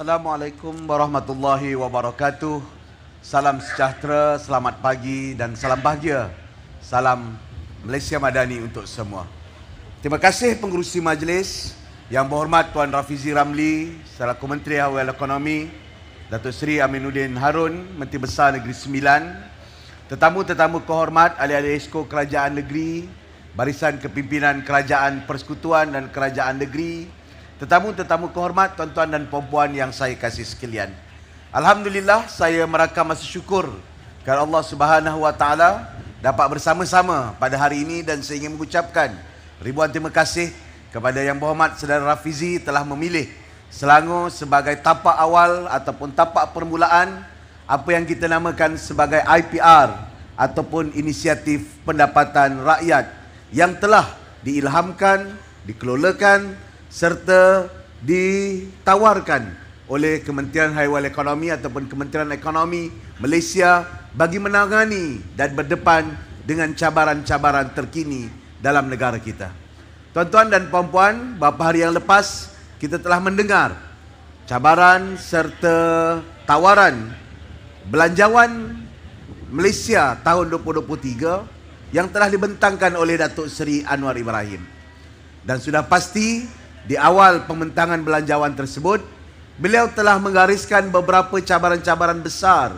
Assalamualaikum warahmatullahi wabarakatuh. Salam sejahtera, selamat pagi dan salam bahagia. Salam Malaysia Madani untuk semua. Terima kasih pengerusi majlis. Yang berhormat Tuan Rafizi Ramli selaku Menteri Awal Ekonomi, Datuk Seri Aminuddin Harun, Menteri Besar Negeri Sembilan, tetamu-tetamu kehormat, ahli-ahli Esko Kerajaan Negeri, barisan kepimpinan Kerajaan Persekutuan dan Kerajaan Negeri, tetamu-tetamu kehormat, tuan-tuan dan puan-puan yang saya kasih sekalian. Alhamdulillah, saya merakam rasa syukur kerana Allah Subhanahu Wa Taala dapat bersama-sama pada hari ini, dan saya ingin mengucapkan ribuan terima kasih kepada Yang Berhormat Saudara Rafizi telah memilih Selangor sebagai tapak awal ataupun tapak permulaan apa yang kita namakan sebagai IPR ataupun Inisiatif Pendapatan Rakyat yang telah diilhamkan, dikelolakan serta ditawarkan oleh Kementerian Haiwan Ekonomi ataupun Kementerian Ekonomi Malaysia bagi menangani dan berdepan dengan cabaran-cabaran terkini dalam negara kita. Tuan-tuan dan puan-puan, beberapa hari yang lepas kita telah mendengar cabaran serta tawaran Belanjawan Malaysia tahun 2023 yang telah dibentangkan oleh Datuk Seri Anwar Ibrahim. Dan sudah pasti di awal pembentangan belanjawan tersebut, beliau telah menggariskan beberapa cabaran-cabaran besar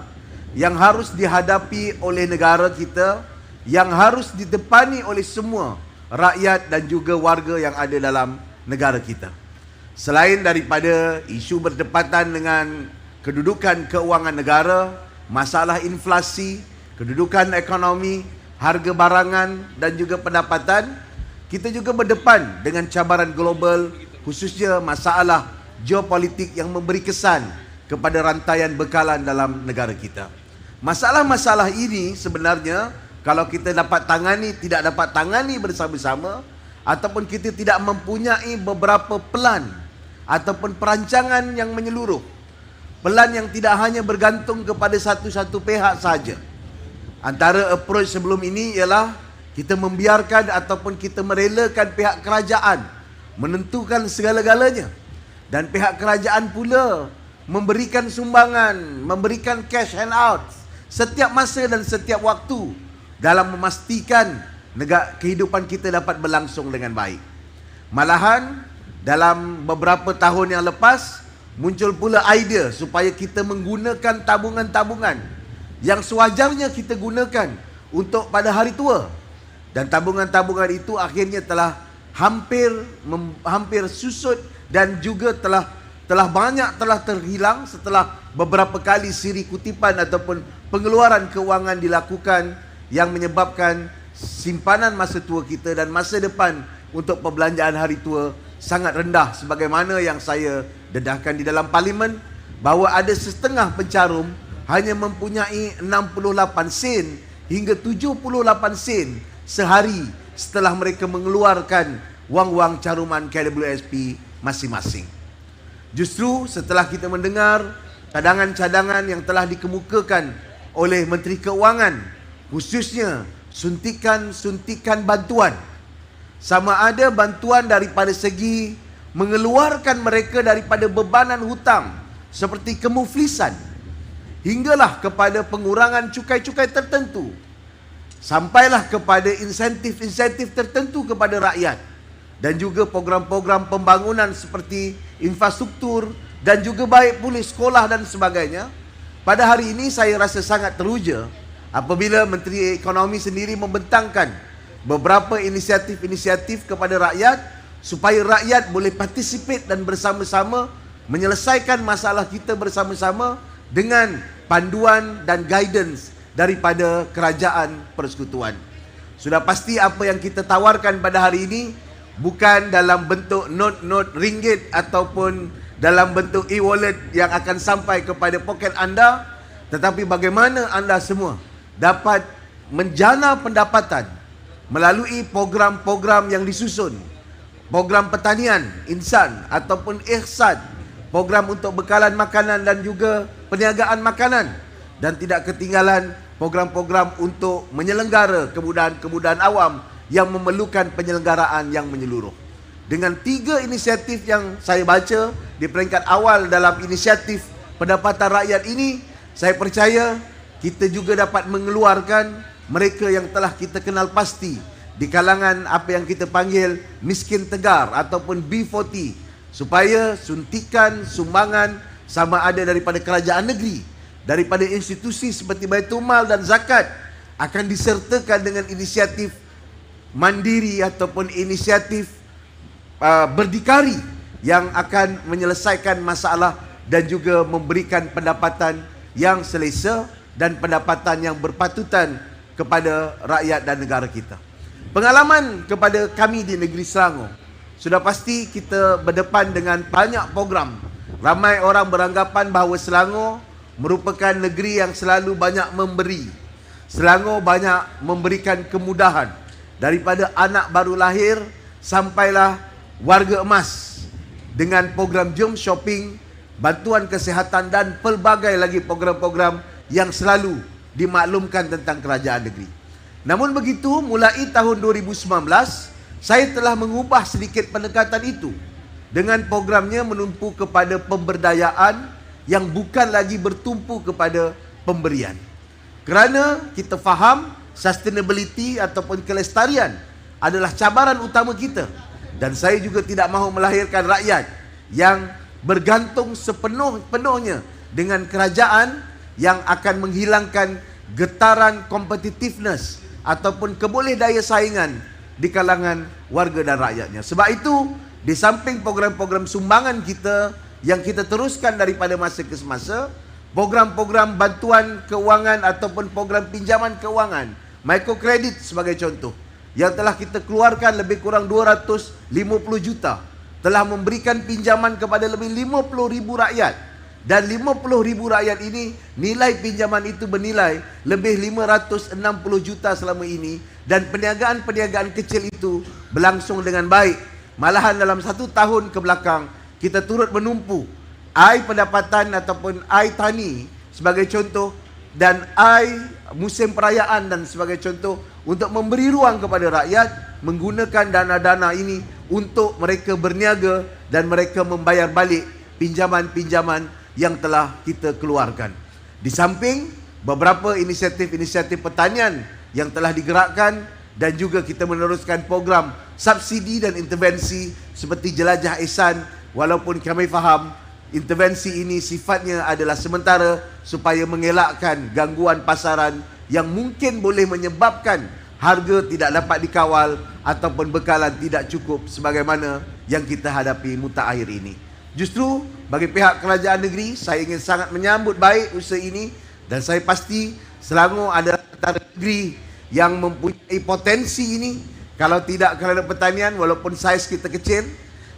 yang harus dihadapi oleh negara kita, yang harus ditepani oleh semua rakyat dan juga warga yang ada dalam negara kita. Selain daripada isu berdepatan dengan kedudukan keuangan negara, masalah inflasi, kedudukan ekonomi, harga barangan dan juga pendapatan, kita juga berdepan dengan cabaran global, khususnya masalah geopolitik yang memberi kesan kepada rantaian bekalan dalam negara kita. Masalah-masalah ini sebenarnya kalau kita tidak dapat tangani bersama-sama, ataupun kita tidak mempunyai beberapa pelan ataupun perancangan yang menyeluruh, pelan yang tidak hanya bergantung kepada satu-satu pihak saja. Antara approach sebelum ini ialah kita membiarkan ataupun kita merelakan pihak kerajaan menentukan segala-galanya, dan pihak kerajaan pula memberikan sumbangan, memberikan cash handout setiap masa dan setiap waktu dalam memastikan kehidupan kita dapat berlangsung dengan baik. Malahan dalam beberapa tahun yang lepas muncul pula idea supaya kita menggunakan tabungan-tabungan yang sewajarnya kita gunakan untuk pada hari tua. Dan tabungan-tabungan itu akhirnya telah hampir susut dan juga telah terhilang setelah beberapa kali siri kutipan ataupun pengeluaran keuangan dilakukan yang menyebabkan simpanan masa tua kita dan masa depan untuk perbelanjaan hari tua sangat rendah, sebagaimana yang saya dedahkan di dalam parlimen bahawa ada setengah pencarum hanya mempunyai 68 sen hingga 78 sen sehari setelah mereka mengeluarkan wang-wang caruman KWSP masing-masing. Justru setelah kita mendengar cadangan-cadangan yang telah dikemukakan oleh Menteri Keuangan, khususnya suntikan bantuan, sama ada bantuan daripada segi mengeluarkan mereka daripada bebanan hutang seperti kemuflisan, hinggalah kepada pengurangan cukai-cukai tertentu, sampailah kepada insentif-insentif tertentu kepada rakyat, dan juga program-program pembangunan seperti infrastruktur dan juga baik pula sekolah dan sebagainya. Pada hari ini saya rasa sangat teruja apabila Menteri Ekonomi sendiri membentangkan beberapa inisiatif-inisiatif kepada rakyat supaya rakyat boleh participate dan bersama-sama menyelesaikan masalah kita bersama-sama dengan panduan dan guidance daripada Kerajaan Persekutuan. Sudah pasti apa yang kita tawarkan pada hari ini bukan dalam bentuk not ringgit ataupun dalam bentuk e-wallet yang akan sampai kepada poket anda, tetapi bagaimana anda semua dapat menjana pendapatan melalui program-program yang disusun, program pertanian insan ataupun ihsan, program untuk bekalan makanan dan juga perniagaan makanan, dan tidak ketinggalan program-program untuk menyelenggara kemudahan-kemudahan awam yang memerlukan penyelenggaraan yang menyeluruh. dengan 3 inisiatif yang saya baca di peringkat awal dalam inisiatif pendapatan rakyat ini, saya percaya kita juga dapat mengeluarkan mereka yang telah kita kenal pasti di kalangan apa yang kita panggil miskin tegar ataupun B40, supaya suntikan, sumbangan sama ada daripada kerajaan negeri, daripada institusi seperti Baitul Mal dan zakat akan disertakan dengan inisiatif mandiri ataupun inisiatif berdikari yang akan menyelesaikan masalah dan juga memberikan pendapatan yang selesa dan pendapatan yang berpatutan kepada rakyat dan negara kita. Pengalaman kepada kami di negeri Selangor, sudah pasti kita berdepan dengan banyak program. Ramai orang beranggapan bahawa Selangor merupakan negeri yang selalu banyak memberi. Selangor banyak memberikan kemudahan daripada anak baru lahir sampailah warga emas, dengan program Jom Shopping, bantuan kesihatan dan pelbagai lagi program-program yang selalu dimaklumkan tentang kerajaan negeri. Namun begitu, mulai tahun 2019 saya telah mengubah sedikit pendekatan itu dengan programnya menumpu kepada pemberdayaan yang bukan lagi bertumpu kepada pemberian. Kerana kita faham sustainability ataupun kelestarian adalah cabaran utama kita. Dan saya juga tidak mahu melahirkan rakyat yang bergantung sepenuhnya dengan kerajaan yang akan menghilangkan getaran competitiveness ataupun keboleh daya saingan di kalangan warga dan rakyatnya. Sebab itu, di samping program-program sumbangan kita yang kita teruskan daripada masa ke semasa, program-program bantuan keuangan ataupun program pinjaman keuangan, microkredit sebagai contoh, yang telah kita keluarkan lebih kurang 250 juta, telah memberikan pinjaman kepada lebih 50,000 rakyat. Dan 50,000 rakyat ini, nilai pinjaman itu bernilai lebih 560 juta selama ini. Dan perniagaan-perniagaan kecil itu berlangsung dengan baik. Malahan dalam 1 tahun ke belakang, kita turut menumpu ai pendapatan ataupun ai tani sebagai contoh, dan ai musim perayaan dan sebagai contoh, untuk memberi ruang kepada rakyat menggunakan dana-dana ini untuk mereka berniaga dan mereka membayar balik pinjaman-pinjaman yang telah kita keluarkan. Di samping beberapa inisiatif-inisiatif pertanian yang telah digerakkan, dan juga kita meneruskan program subsidi dan intervensi seperti Jelajah Ihsan, walaupun kami faham intervensi ini sifatnya adalah sementara supaya mengelakkan gangguan pasaran yang mungkin boleh menyebabkan harga tidak dapat dikawal ataupun bekalan tidak cukup sebagaimana yang kita hadapi mutakhir ini. Justru bagi pihak kerajaan negeri, saya ingin sangat menyambut baik usaha ini, dan saya pasti Selangor adalah antara negeri yang mempunyai potensi ini. Kalau tidak kerana pertanian, walaupun saiz kita kecil,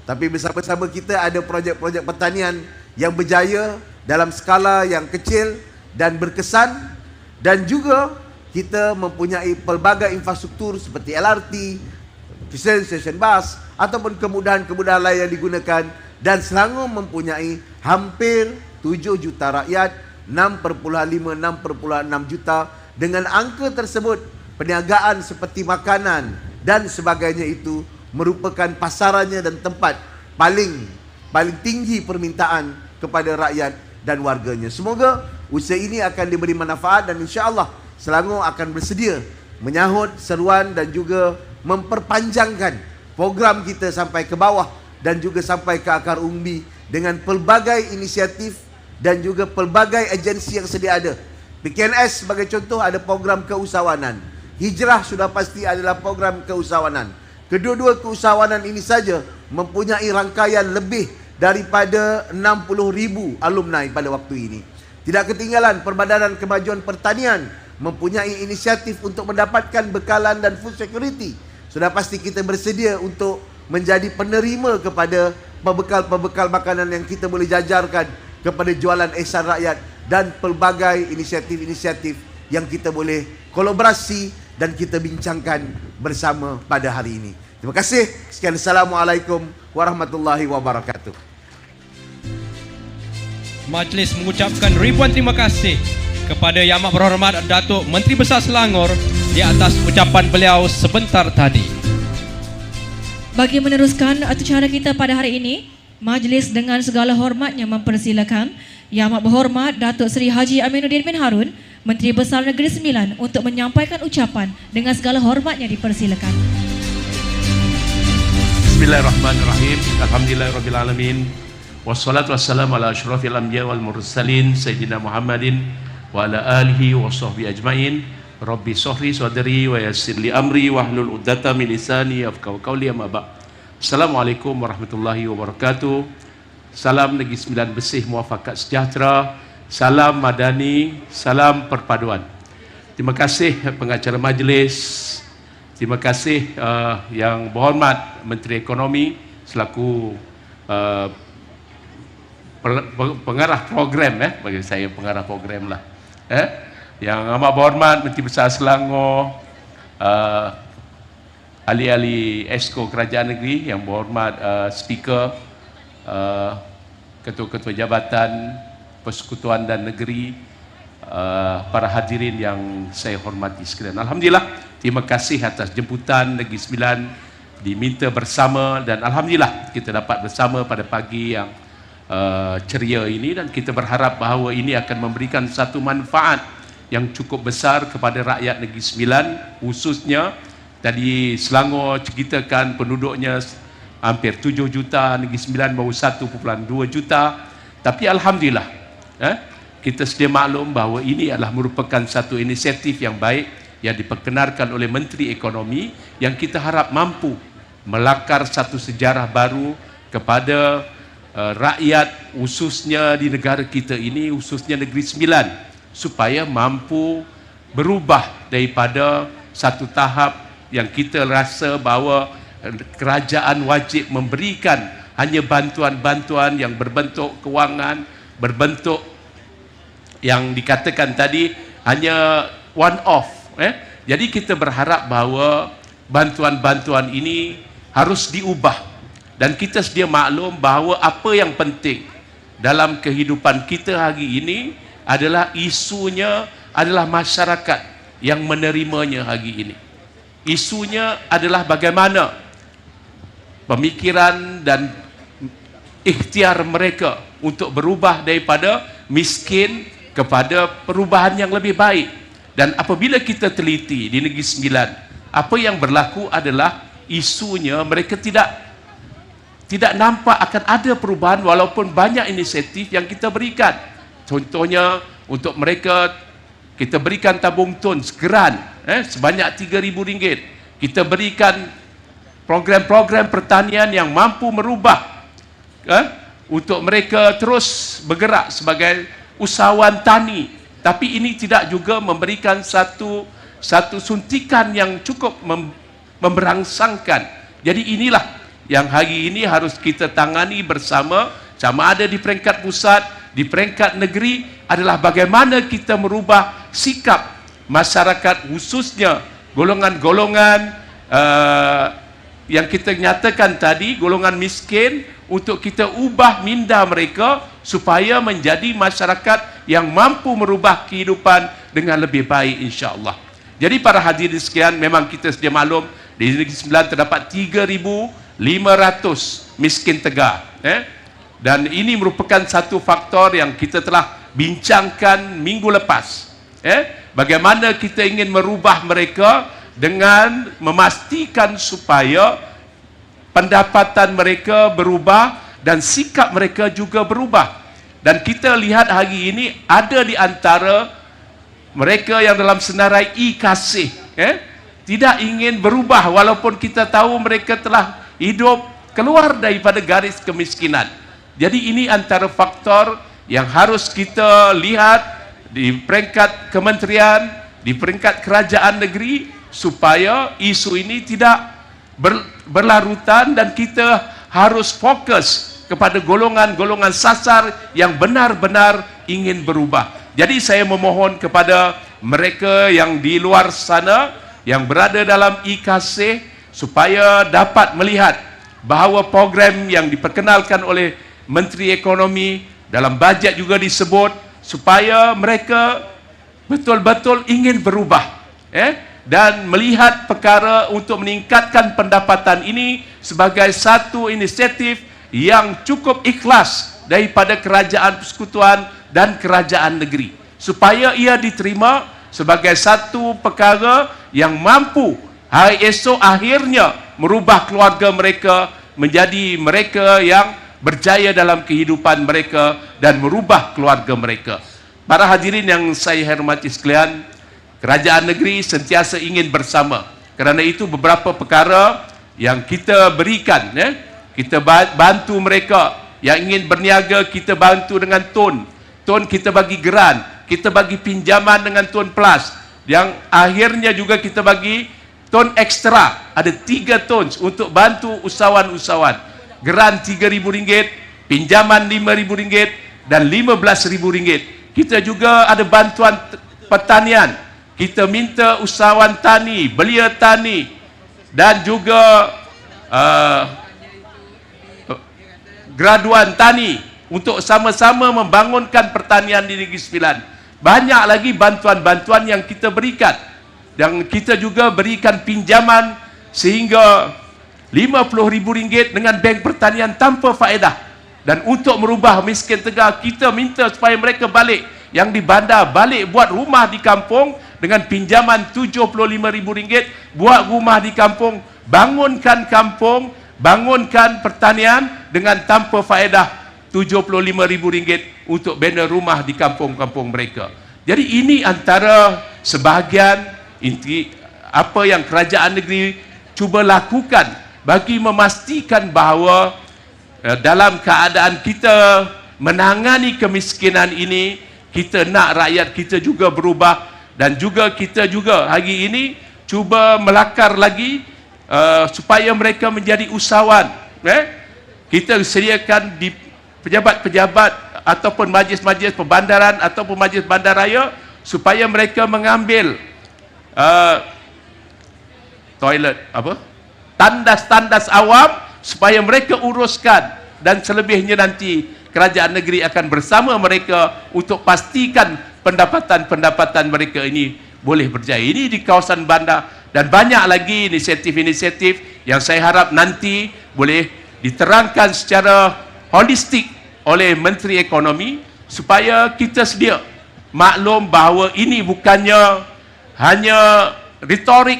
tapi bersama-sama kita ada projek-projek pertanian yang berjaya dalam skala yang kecil dan berkesan. Dan juga kita mempunyai pelbagai infrastruktur seperti LRT, stesen bas ataupun kemudahan-kemudahan lain yang digunakan. Dan Selangor mempunyai hampir 7 juta rakyat, 6,5-6,6 juta. Dengan angka tersebut, perniagaan seperti makanan dan sebagainya itu merupakan pasarannya dan tempat paling tinggi permintaan kepada rakyat dan warganya. Semoga usaha ini akan diberi manfaat, dan insya-Allah Selangor akan bersedia menyahut seruan dan juga memperpanjangkan program kita sampai ke bawah dan juga sampai ke akar umbi dengan pelbagai inisiatif dan juga pelbagai agensi yang sedia ada. PKNS sebagai contoh ada program keusahawanan. Hijrah sudah pasti adalah program keusahawanan. Kedua-dua keusahawanan ini saja mempunyai rangkaian lebih daripada 60,000 alumni pada waktu ini. Tidak ketinggalan Perbadanan Kemajuan Pertanian mempunyai inisiatif untuk mendapatkan bekalan dan food security. Sudah pasti kita bersedia untuk menjadi penerima kepada pembekal-pembekal makanan yang kita boleh jajarkan kepada jualan ihsan rakyat, dan pelbagai inisiatif-inisiatif yang kita boleh kolaborasi dan kita bincangkan bersama pada hari ini. Terima kasih. Sekian, Assalamualaikum warahmatullahi wabarakatuh. Majlis mengucapkan ribuan terima kasih kepada Yang Amat Berhormat Datuk Menteri Besar Selangor di atas ucapan beliau sebentar tadi. Bagi meneruskan acara kita pada hari ini, majlis dengan segala hormatnya mempersilakan Yang Amat Berhormat Datuk Seri Haji Aminuddin bin Harun, Menteri Besar Negeri Sembilan, untuk menyampaikan ucapan dengan segala hormatnya dipersilakan. Bismillahirrahmanirrahim. Alhamdulillahirabbil alamin. Wassalatu wassalamu ala asyrafil anbiya wal mursalin sayyidina Muhammadin wa ala alihi wa sahbihi ajmain. Rabbi shrah sadri wa yassir li amri wahlul 'uqdatam min lisani yafqahu qawli. Amma ba'd. Assalamualaikum warahmatullahi wabarakatuh. Salam Negeri Sembilan bersih muafakat sejahtera. Salam madani, salam perpaduan. Terima kasih pengacara majlis. Terima kasih Yang Berhormat Menteri Ekonomi selaku pengarah program, bagi saya pengarah program lah. Yang Amat Berhormat Menteri Besar Selangor, ahli-ahli Esko Kerajaan Negeri, Yang Berhormat Speaker, ketua-ketua jabatan Persekutuan dan Negeri, para hadirin yang saya hormati sekalian. Alhamdulillah, terima kasih atas jemputan Negeri Sembilan diminta bersama, dan alhamdulillah kita dapat bersama pada pagi yang ceria ini, dan kita berharap bahawa ini akan memberikan satu manfaat yang cukup besar kepada rakyat Negeri Sembilan, khususnya tadi Selangor ceritakan penduduknya hampir 7 juta, Negeri Sembilan baru 1.2 juta. Tapi alhamdulillah, kita sedia maklum bahawa ini adalah merupakan satu inisiatif yang baik yang diperkenalkan oleh Menteri Ekonomi, yang kita harap mampu melakar satu sejarah baru kepada rakyat, khususnya di negara kita ini, khususnya Negeri Sembilan, supaya mampu berubah daripada satu tahap yang kita rasa bahawa kerajaan wajib memberikan hanya bantuan-bantuan yang berbentuk kewangan, berbentuk yang dikatakan tadi hanya one off. Jadi kita berharap bahawa bantuan-bantuan ini harus diubah, dan kita sedia maklum bahawa apa yang penting dalam kehidupan kita hari ini adalah isunya adalah masyarakat yang menerimanya hari ini. Isunya adalah bagaimana pemikiran dan ikhtiar mereka untuk berubah daripada miskin kepada perubahan yang lebih baik. Dan apabila kita teliti di Negeri Sembilan, apa yang berlaku adalah isunya mereka tidak nampak akan ada perubahan walaupun banyak inisiatif yang kita berikan. Contohnya untuk mereka kita berikan tabung tun segeran sebanyak RM3,000. Kita berikan program-program pertanian yang mampu merubah untuk mereka terus bergerak sebagai usahawan tani. Tapi ini tidak juga memberikan satu suntikan yang cukup memberangsangkan. Jadi inilah yang hari ini harus kita tangani bersama, sama ada di peringkat pusat, di peringkat negeri, adalah bagaimana kita merubah sikap masyarakat, khususnya golongan-golongan yang kita nyatakan tadi, golongan miskin, untuk kita ubah minda mereka supaya menjadi masyarakat yang mampu merubah kehidupan dengan lebih baik, insya-Allah. Jadi para hadirin sekalian, memang kita sedia maklum di Negeri Sembilan terdapat 3,500 miskin tegar. Dan ini merupakan satu faktor yang kita telah bincangkan minggu lepas. Bagaimana kita ingin merubah mereka dengan memastikan supaya pendapatan mereka berubah dan sikap mereka juga berubah. Dan kita lihat hari ini ada di antara mereka yang dalam senarai kasih tidak ingin berubah walaupun kita tahu mereka telah hidup keluar daripada garis kemiskinan. Jadi ini antara faktor yang harus kita lihat di peringkat kementerian, di peringkat kerajaan negeri, supaya isu ini tidak berlarutan, dan kita harus fokus kepada golongan-golongan sasar yang benar-benar ingin berubah. Jadi saya memohon kepada mereka yang di luar sana, yang berada dalam kasih, supaya dapat melihat bahawa program yang diperkenalkan oleh Menteri Ekonomi, dalam bajet juga disebut supaya mereka betul-betul ingin berubah. dan melihat perkara untuk meningkatkan pendapatan ini sebagai satu inisiatif yang cukup ikhlas daripada kerajaan persekutuan dan kerajaan negeri, supaya ia diterima sebagai satu perkara yang mampu hari esok akhirnya merubah keluarga mereka menjadi mereka yang berjaya dalam kehidupan mereka dan merubah keluarga mereka. Para hadirin yang saya hormati sekalian, kerajaan negeri sentiasa ingin bersama. Kerana itu beberapa perkara yang kita berikan, kita bantu mereka yang ingin berniaga, kita bantu dengan tun kita bagi geran, kita bagi pinjaman dengan tun plus, yang akhirnya juga kita bagi tun ekstra, ada 3 tun untuk bantu usahawan-usahawan, geran RM3,000, pinjaman RM5,000 dan RM15,000. Kita juga ada bantuan pertanian, kita minta usahawan tani, belia tani dan juga graduan tani untuk sama-sama membangunkan pertanian di Negeri Sembilan. Banyak lagi bantuan-bantuan yang kita berikan, dan kita juga berikan pinjaman sehingga RM50,000 dengan bank pertanian tanpa faedah. Dan untuk merubah miskin Tegar, kita minta supaya mereka balik yang di bandar, balik buat rumah di kampung dengan pinjaman RM75,000, buat rumah di kampung, bangunkan kampung, bangunkan pertanian dengan tanpa faedah RM75,000 untuk bina rumah di kampung-kampung mereka. Jadi ini antara sebahagian inti apa yang kerajaan negeri cuba lakukan bagi memastikan bahawa dalam keadaan kita menangani kemiskinan ini, kita nak rakyat kita juga berubah, dan juga kita juga hari ini cuba melakar lagi supaya mereka menjadi usahawan. Kita sediakan di pejabat-pejabat ataupun majlis-majlis perbandaran ataupun majlis bandaraya supaya mereka mengambil toilet tandas-tandas awam supaya mereka uruskan, dan selebihnya nanti kerajaan negeri akan bersama mereka untuk pastikan pendapatan-pendapatan mereka ini boleh berjaya. Ini di kawasan bandar, dan banyak lagi inisiatif-inisiatif yang saya harap nanti boleh diterangkan secara holistik oleh Menteri Ekonomi supaya kita sedia maklum bahawa ini bukannya hanya retorik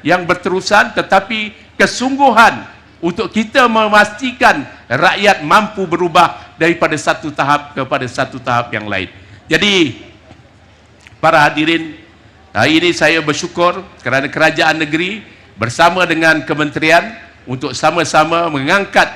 yang berterusan, tetapi kesungguhan untuk kita memastikan rakyat mampu berubah daripada satu tahap kepada satu tahap yang lain. Jadi para hadirin, hari ini saya bersyukur kerana kerajaan negeri bersama dengan kementerian untuk sama-sama mengangkat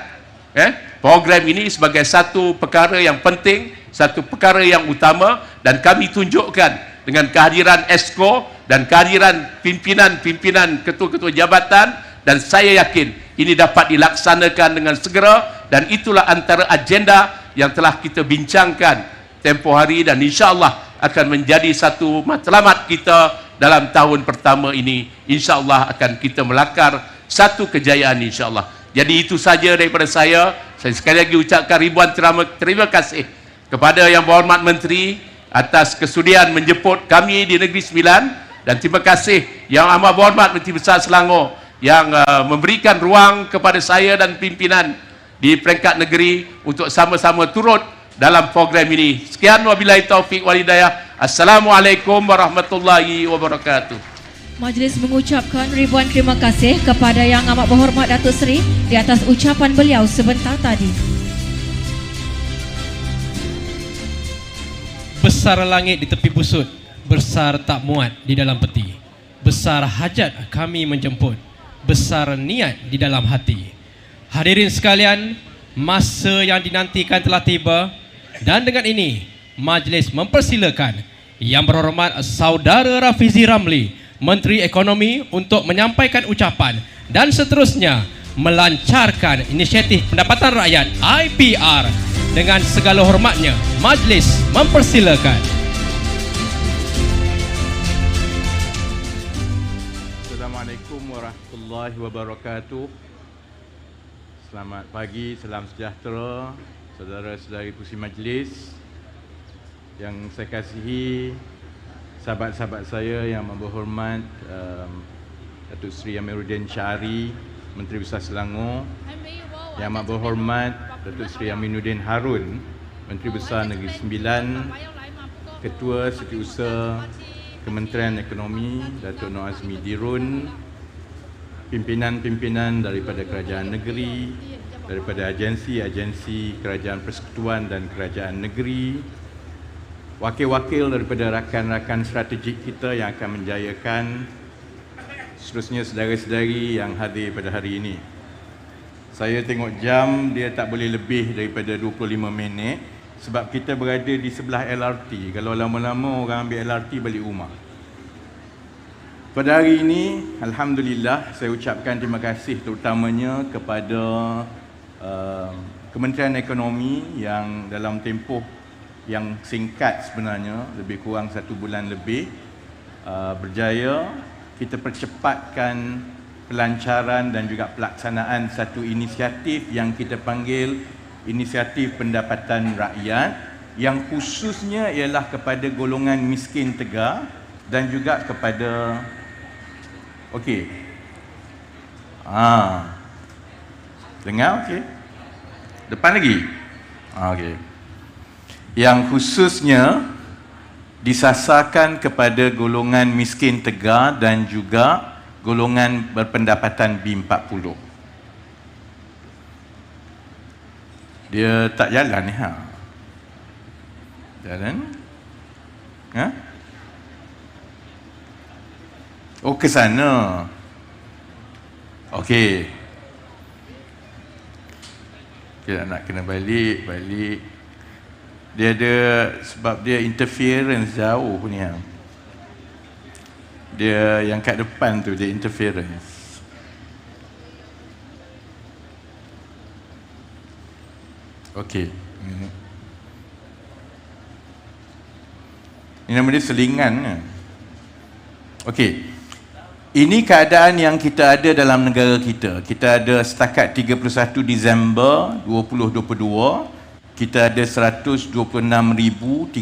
program ini sebagai satu perkara yang penting, satu perkara yang utama, dan kami tunjukkan dengan kehadiran ESCO dan kehadiran pimpinan-pimpinan ketua-ketua jabatan, dan saya yakin ini dapat dilaksanakan dengan segera, dan itulah antara agenda yang telah kita bincangkan tempoh hari, dan insya-Allah akan menjadi satu matlamat kita dalam tahun pertama ini. Insya-Allah akan kita melakar satu kejayaan insya-Allah. Jadi itu saja daripada saya. Saya sekali lagi ucapkan ribuan terima kasih kepada Yang Berhormat Menteri atas kesudian menjemput kami di Negeri Sembilan, dan terima kasih Yang Amat Berhormat Menteri Besar Selangor yang memberikan ruang kepada saya dan pimpinan di peringkat negeri untuk sama-sama turut dalam program ini. Sekian, wabillahi taufik wal hidayah. Assalamualaikum warahmatullahi wabarakatuh. Majlis mengucapkan ribuan terima kasih kepada Yang Amat Berhormat Datuk Seri di atas ucapan beliau sebentar tadi. Besar langit di tepi busut, besar tak muat di dalam peti. Besar hajat kami menjemput, besar niat di dalam hati. Hadirin sekalian, masa yang dinantikan telah tiba, dan dengan ini majlis mempersilakan Yang Berhormat Saudara Rafizi Ramli, Menteri Ekonomi, untuk menyampaikan ucapan dan seterusnya melancarkan inisiatif pendapatan rakyat IPR. Dengan segala hormatnya, majlis mempersilakan. Assalamualaikum warahmatullahi wabarakatuh. Selamat pagi, salam sejahtera saudara-saudari pengerusi majlis yang saya kasihi. sahabat-sahabat saya yang berhormat, Datuk Seri Amiruddin Syari, Menteri Besar Selangor, yang amat berhormat Datuk Seri Aminuddin Harun, Menteri Besar Negeri Sembilan, Ketua Setiausaha Kementerian Ekonomi Datuk Nur Azmi Dirun, pimpinan-pimpinan daripada kerajaan negeri, daripada agensi-agensi kerajaan persekutuan dan kerajaan negeri, wakil-wakil daripada rakan-rakan strategik kita yang akan menjayakan, seterusnya saudara-saudari yang hadir pada hari ini. Saya tengok jam, dia tak boleh lebih daripada 25 minit sebab kita berada di sebelah LRT. Kalau lama-lama orang ambil LRT balik rumah. Pada hari ini, Alhamdulillah, saya ucapkan terima kasih terutamanya kepada Kementerian Ekonomi yang dalam tempoh yang singkat sebenarnya, lebih kurang 1 bulan lebih, berjaya kita percepatkan pelancaran dan juga pelaksanaan satu inisiatif yang kita panggil Inisiatif Pendapatan Rakyat, yang khususnya ialah kepada golongan miskin tegar dan juga kepada dengar okey? Depan lagi? Okey. Yang khususnya disasarkan kepada golongan miskin tegar dan juga golongan berpendapatan B40. Dia tak jalan ni Jalan? Oh, ke sana. Okey. Kita nak kena balik. Dia ada, sebab dia interference jauh ni Dia yang kat depan tu dia interference. Okey. Ini nama dia selingan. Okey. Ini keadaan yang kita ada dalam negara kita. Kita ada setakat 31 Disember 2022, kita ada 126,372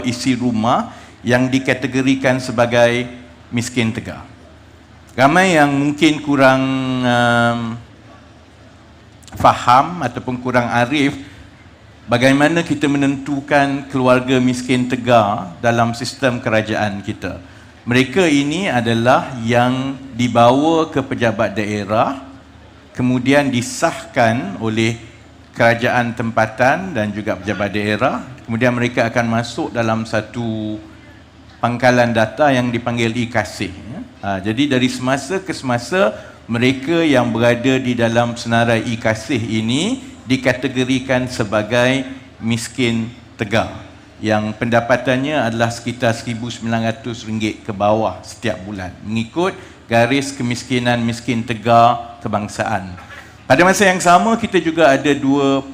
isi rumah yang dikategorikan sebagai miskin tegar. Ramai yang mungkin kurang faham ataupun kurang arif bagaimana kita menentukan keluarga miskin tegar dalam sistem kerajaan kita. Mereka ini adalah yang dibawa ke pejabat daerah, kemudian disahkan oleh kerajaan tempatan dan juga pejabat daerah, kemudian mereka akan masuk dalam satu pangkalan data yang dipanggil e-kasih. Jadi dari semasa ke semasa, mereka yang berada di dalam senarai e-kasih ini dikategorikan sebagai miskin tegar, yang pendapatannya adalah sekitar RM1,900 ke bawah setiap bulan, mengikut garis kemiskinan miskin tegar kebangsaan. Pada masa yang sama, kita juga ada 2.91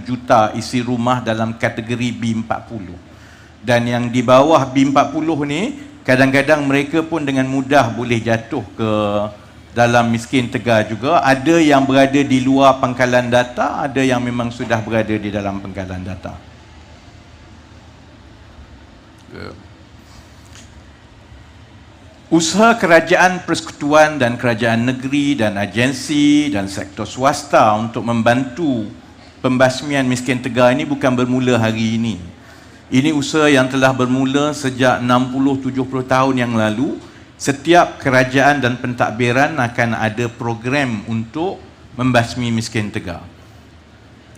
juta isi rumah dalam kategori B40. Dan yang di bawah B40 ni, kadang-kadang mereka pun dengan mudah boleh jatuh ke dalam miskin tegar juga. Ada yang berada di luar pangkalan data, ada yang memang sudah berada di dalam pangkalan data. Usaha kerajaan persekutuan dan kerajaan negeri dan agensi dan sektor swasta untuk membantu pembasmian miskin tegar ini bukan bermula hari ini. Ini usaha yang telah bermula sejak 60-70 tahun yang lalu. Setiap kerajaan dan pentadbiran akan ada program untuk membasmi miskin tegar.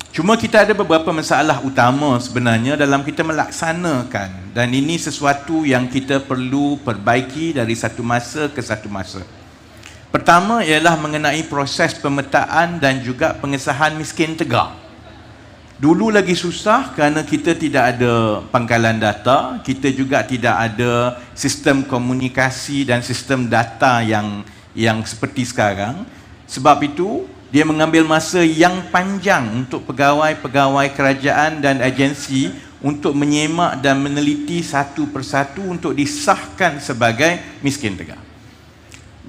Cuma kita ada beberapa masalah utama sebenarnya dalam kita melaksanakan, dan ini sesuatu yang kita perlu perbaiki dari satu masa ke satu masa. Pertama ialah mengenai proses pemetaan dan juga pengesahan miskin tegar. Dulu lagi susah kerana kita tidak ada pangkalan data, kita juga tidak ada sistem komunikasi dan sistem data yang seperti sekarang. Sebab itu dia mengambil masa yang panjang untuk pegawai-pegawai kerajaan dan agensi untuk menyemak dan meneliti satu persatu untuk disahkan sebagai miskin tegar.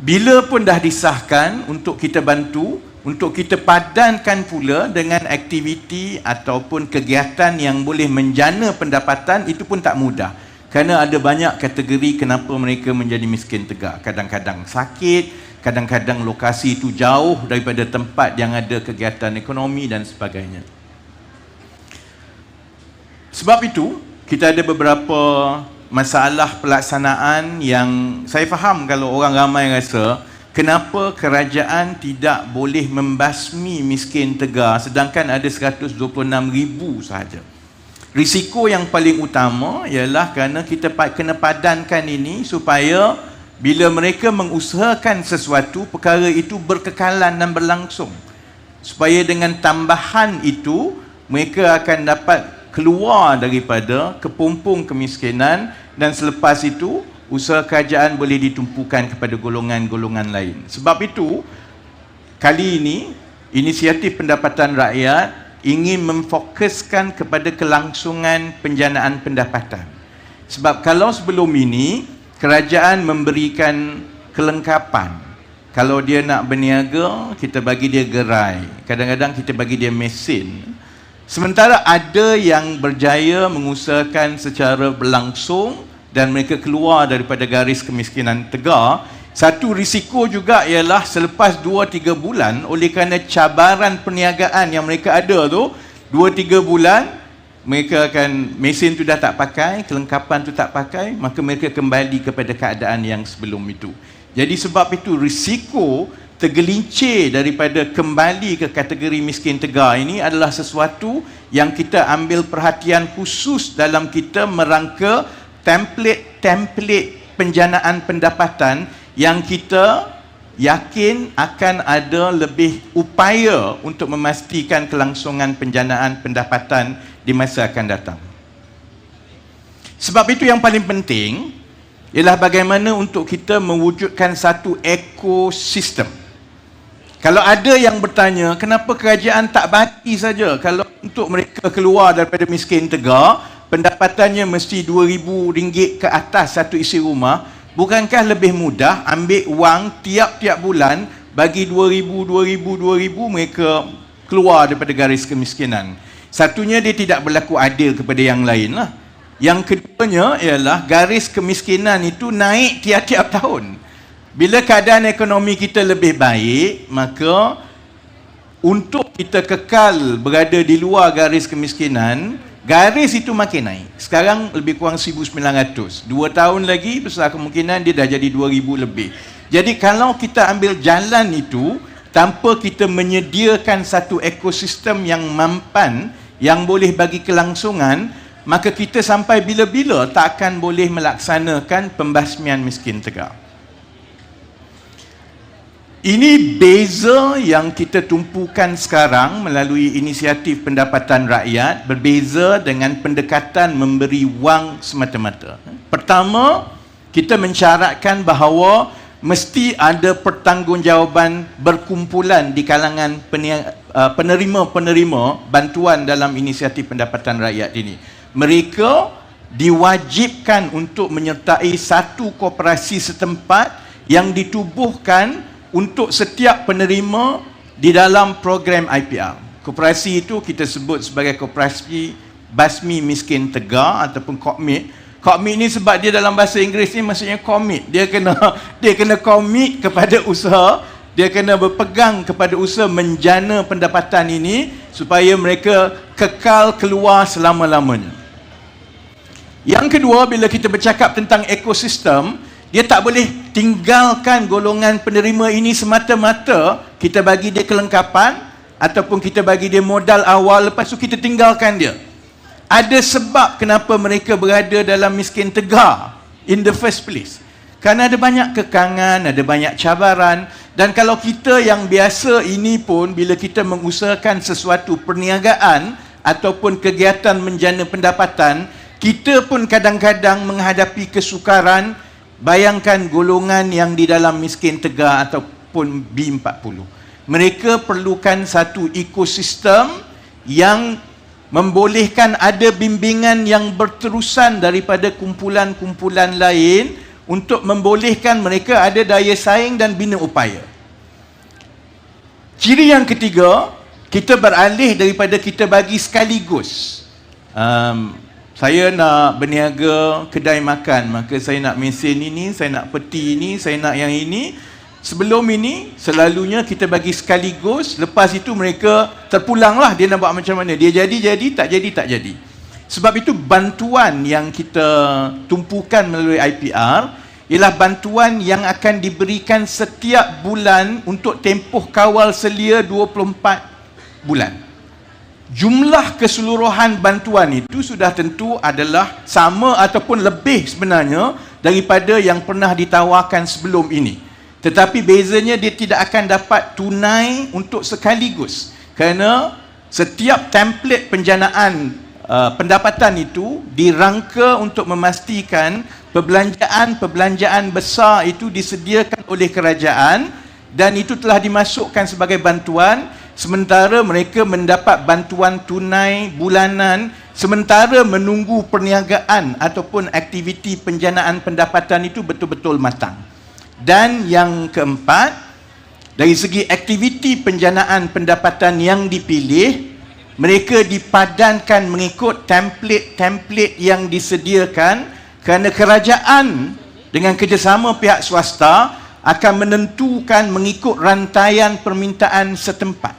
bila pun dah disahkan untuk kita bantu, untuk kita padankan pula dengan aktiviti ataupun kegiatan yang boleh menjana pendapatan, itu pun tak mudah. Kerana ada banyak kategori kenapa mereka menjadi miskin tegak. Kadang-kadang sakit, kadang-kadang lokasi itu jauh daripada tempat yang ada kegiatan ekonomi dan sebagainya. Sebab itu, kita ada beberapa masalah pelaksanaan yang saya faham kalau orang ramai rasa kenapa kerajaan tidak boleh membasmi miskin tegar sedangkan ada 126,000 sahaja. Risiko yang paling utama ialah kerana kita kena padankan ini supaya bila mereka mengusahakan sesuatu, perkara itu berkekalan dan berlangsung. Supaya dengan tambahan itu, mereka akan dapat keluar daripada kepompong kemiskinan dan selepas itu, usaha kerajaan boleh ditumpukan kepada golongan-golongan lain. Sebab itu, kali ini, inisiatif pendapatan rakyat ingin memfokuskan kepada kelangsungan penjanaan pendapatan. Sebab kalau sebelum ini, kerajaan memberikan kelengkapan. Kalau dia nak berniaga, kita bagi dia gerai. Kadang-kadang kita bagi dia mesin. Sementara ada yang berjaya mengusahakan secara berlangsung dan mereka keluar daripada garis kemiskinan tegar. Satu risiko juga ialah selepas 2-3 bulan, oleh kerana cabaran perniagaan yang mereka ada tu, 2-3 bulan mereka akan, mesin tu dah tak pakai, kelengkapan tu tak pakai, maka mereka kembali kepada keadaan yang sebelum itu. Jadi sebab itu risiko tergelincir daripada kembali ke kategori miskin tegar ini adalah sesuatu yang kita ambil perhatian khusus dalam kita merangka template penjanaan pendapatan yang kita yakin akan ada lebih upaya untuk memastikan kelangsungan penjanaan pendapatan di masa akan datang. Sebab itu yang paling penting ialah bagaimana untuk kita mewujudkan satu ekosistem. Kalau ada yang bertanya, kenapa kerajaan tak bagi saja kalau untuk mereka keluar daripada miskin tegar, pendapatannya mesti RM2,000 ke atas satu isi rumah, bukankah lebih mudah ambil wang tiap-tiap bulan, bagi RM2,000 mereka keluar daripada garis kemiskinan. Satunya, dia tidak berlaku adil kepada yang lain lah. Yang keduanya ialah garis kemiskinan itu naik tiap-tiap tahun. Bila keadaan ekonomi kita lebih baik, maka untuk kita kekal berada di luar garis kemiskinan, garis itu makin naik. Sekarang lebih kurang 1,900. 2 tahun lagi besar kemungkinan dia dah jadi 2,000 lebih. Jadi kalau kita ambil jalan itu tanpa kita menyediakan satu ekosistem yang mampan, yang boleh bagi kelangsungan, maka kita sampai bila-bila tak akan boleh melaksanakan pembasmian miskin tegar. Ini beza yang kita tumpukan sekarang melalui inisiatif pendapatan rakyat, berbeza dengan pendekatan memberi wang semata-mata. Pertama, kita mensyaratkan bahawa mesti ada pertanggungjawaban berkumpulan di kalangan penerima-penerima bantuan dalam inisiatif pendapatan rakyat ini. Mereka diwajibkan untuk menyertai satu koperasi setempat yang ditubuhkan untuk setiap penerima di dalam program IPR. Koperasi itu kita sebut sebagai koperasi basmi miskin tegar ataupun COMIT. COMIT ni sebab dia dalam bahasa Inggeris ni maksudnya commit. Dia kena commit kepada usaha, dia kena berpegang kepada usaha menjana pendapatan ini supaya mereka kekal keluar selama-lamanya. Yang kedua, bila kita bercakap tentang ekosistem, dia tak boleh tinggalkan golongan penerima ini semata-mata kita bagi dia kelengkapan ataupun kita bagi dia modal awal, lepas tu kita tinggalkan dia. Ada sebab kenapa mereka berada dalam miskin tegar in the first place. Kerana ada banyak kekangan, ada banyak cabaran, dan kalau kita yang biasa ini pun bila kita mengusahakan sesuatu perniagaan ataupun kegiatan menjana pendapatan, kita pun kadang-kadang menghadapi kesukaran. Bayangkan golongan yang di dalam miskin tegar ataupun B40. Mereka perlukan satu ekosistem yang membolehkan ada bimbingan yang berterusan daripada kumpulan-kumpulan lain untuk membolehkan mereka ada daya saing dan bina upaya. Ciri yang ketiga, kita beralih daripada kita bagi sekaligus. Saya nak berniaga kedai makan, maka saya nak mesin ini, saya nak peti ini, saya nak yang ini. Sebelum ini, selalunya kita bagi sekaligus, lepas itu mereka terpulanglah dia nak buat macam mana. Dia jadi, tak jadi. Sebab itu bantuan yang kita tumpukan melalui IPR ialah bantuan yang akan diberikan setiap bulan untuk tempoh kawal selia 24 bulan. Jumlah keseluruhan bantuan itu sudah tentu adalah sama ataupun lebih sebenarnya daripada yang pernah ditawarkan sebelum ini. Tetapi bezanya dia tidak akan dapat tunai untuk sekaligus, kerana setiap template penjanaan pendapatan itu dirangka untuk memastikan perbelanjaan besar itu disediakan oleh kerajaan dan itu telah dimasukkan sebagai bantuan, sementara mereka mendapat bantuan tunai bulanan sementara menunggu perniagaan ataupun aktiviti penjanaan pendapatan itu betul-betul matang. Dan yang keempat, dari segi aktiviti penjanaan pendapatan yang dipilih, mereka dipadankan mengikut template yang disediakan, kerana kerajaan dengan kerjasama pihak swasta akan menentukan mengikut rantaian permintaan setempat.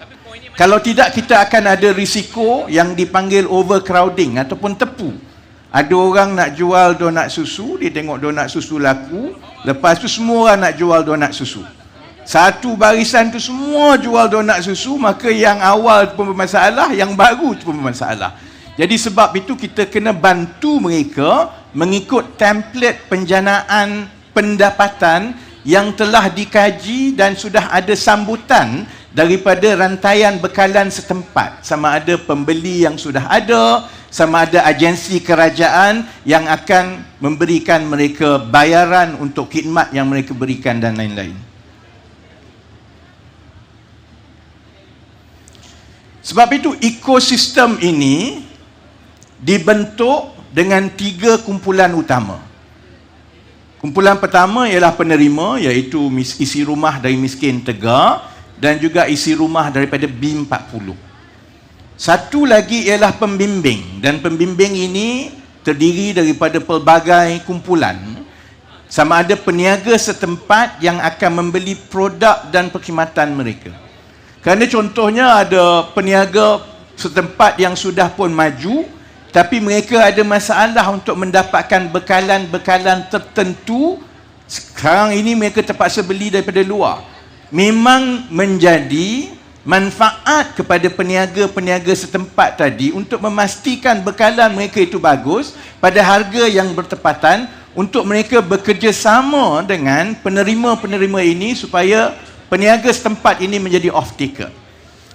Kalau tidak, kita akan ada risiko yang dipanggil overcrowding ataupun tepu. Ada orang nak jual donat susu, dia tengok donat susu laku, lepas tu semua orang nak jual donat susu. Satu barisan tu semua jual donat susu, maka yang awal pun bermasalah, yang baru pun bermasalah. Jadi sebab itu kita kena bantu mereka mengikut template penjanaan pendapatan yang telah dikaji dan sudah ada sambutan daripada rantaian bekalan setempat. Sama ada pembeli yang sudah ada, sama ada agensi kerajaan yang akan memberikan mereka bayaran untuk khidmat yang mereka berikan dan lain-lain. Sebab itu ekosistem ini dibentuk dengan 3 kumpulan utama. Kumpulan pertama ialah penerima, iaitu isi rumah dari miskin tegar dan juga isi rumah daripada BIM 40. Satu lagi ialah pembimbing, dan pembimbing ini terdiri daripada pelbagai kumpulan. Sama ada peniaga setempat yang akan membeli produk dan perkhidmatan mereka. Kerana contohnya ada peniaga setempat yang sudah pun maju, tapi mereka ada masalah untuk mendapatkan bekalan-bekalan tertentu. Sekarang ini mereka terpaksa beli daripada luar. Memang menjadi manfaat kepada peniaga-peniaga setempat tadi untuk memastikan bekalan mereka itu bagus pada harga yang bertepatan, untuk mereka bekerjasama dengan penerima-penerima ini supaya peniaga setempat ini menjadi off-taker.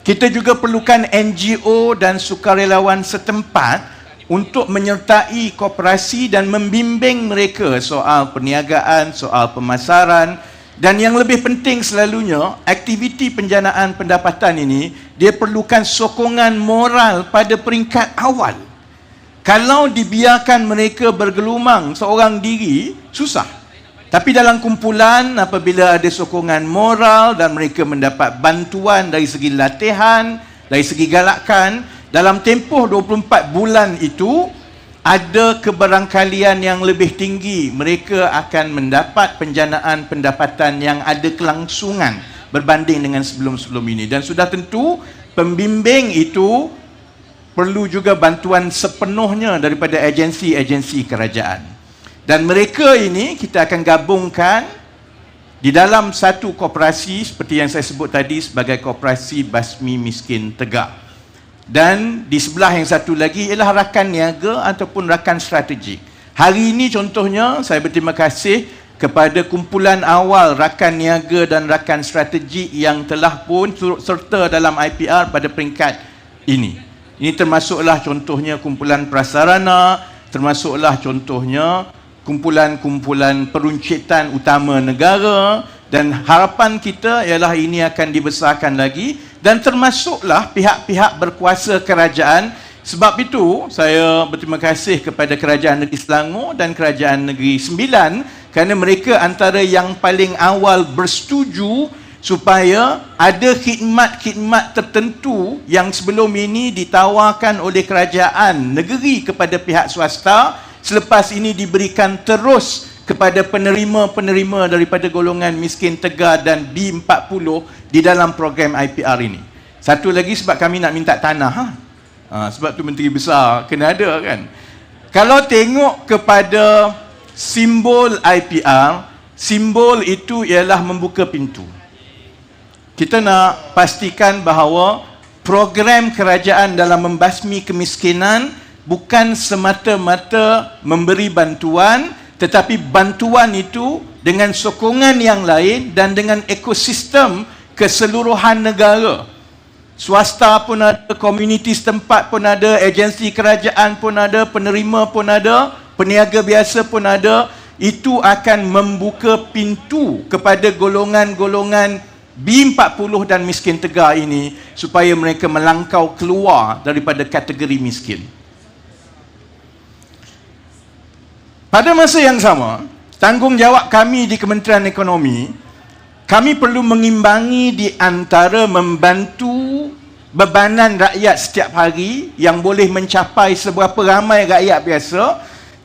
Kita juga perlukan NGO dan sukarelawan setempat untuk menyertai koperasi dan membimbing mereka soal perniagaan, soal pemasaran. Dan yang lebih penting selalunya, aktiviti penjanaan pendapatan ini, dia perlukan sokongan moral pada peringkat awal. Kalau dibiarkan mereka bergelumang seorang diri, susah. Tapi dalam kumpulan, apabila ada sokongan moral dan mereka mendapat bantuan dari segi latihan, dari segi galakan, dalam tempoh 24 bulan itu, ada kebarangkalian yang lebih tinggi. Mereka akan mendapat penjanaan pendapatan yang ada kelangsungan berbanding dengan sebelum-sebelum ini. Dan sudah tentu, pembimbing itu perlu juga bantuan sepenuhnya daripada agensi-agensi kerajaan. Dan mereka ini kita akan gabungkan di dalam satu koperasi seperti yang saya sebut tadi sebagai Koperasi Basmi Miskin Tegar. Dan di sebelah yang satu lagi ialah rakan niaga ataupun rakan strategik. Hari ini contohnya saya berterima kasih kepada kumpulan awal rakan niaga dan rakan strategik yang telah pun turut serta dalam IPR pada peringkat ini. Ini termasuklah contohnya kumpulan prasarana, termasuklah contohnya kumpulan-kumpulan peruncitan utama negara, dan harapan kita ialah ini akan dibesarkan lagi, dan termasuklah pihak-pihak berkuasa kerajaan. Sebab itu saya berterima kasih kepada Kerajaan Negeri Selangor dan Kerajaan Negeri Sembilan kerana mereka antara yang paling awal bersetuju supaya ada khidmat-khidmat tertentu yang sebelum ini ditawarkan oleh kerajaan negeri kepada pihak swasta, selepas ini diberikan terus kepada penerima-penerima daripada golongan miskin tegar dan B40 di dalam program IPR ini. Satu lagi sebab kami nak minta tanah. Sebab tu Menteri Besar kena ada kan. Kalau tengok kepada simbol IPR, simbol itu ialah membuka pintu. Kita nak pastikan bahawa program kerajaan dalam membasmi kemiskinan bukan semata-mata memberi bantuan, tetapi bantuan itu dengan sokongan yang lain dan dengan ekosistem keseluruhan negara. Swasta pun ada, komuniti setempat pun ada, agensi kerajaan pun ada, penerima pun ada, peniaga biasa pun ada. Itu akan membuka pintu kepada golongan-golongan B40 dan miskin tegar ini supaya mereka melangkau keluar daripada kategori miskin. Pada masa yang sama, tanggungjawab kami di Kementerian Ekonomi, kami perlu mengimbangi di antara membantu bebanan rakyat setiap hari yang boleh mencapai seberapa ramai rakyat biasa,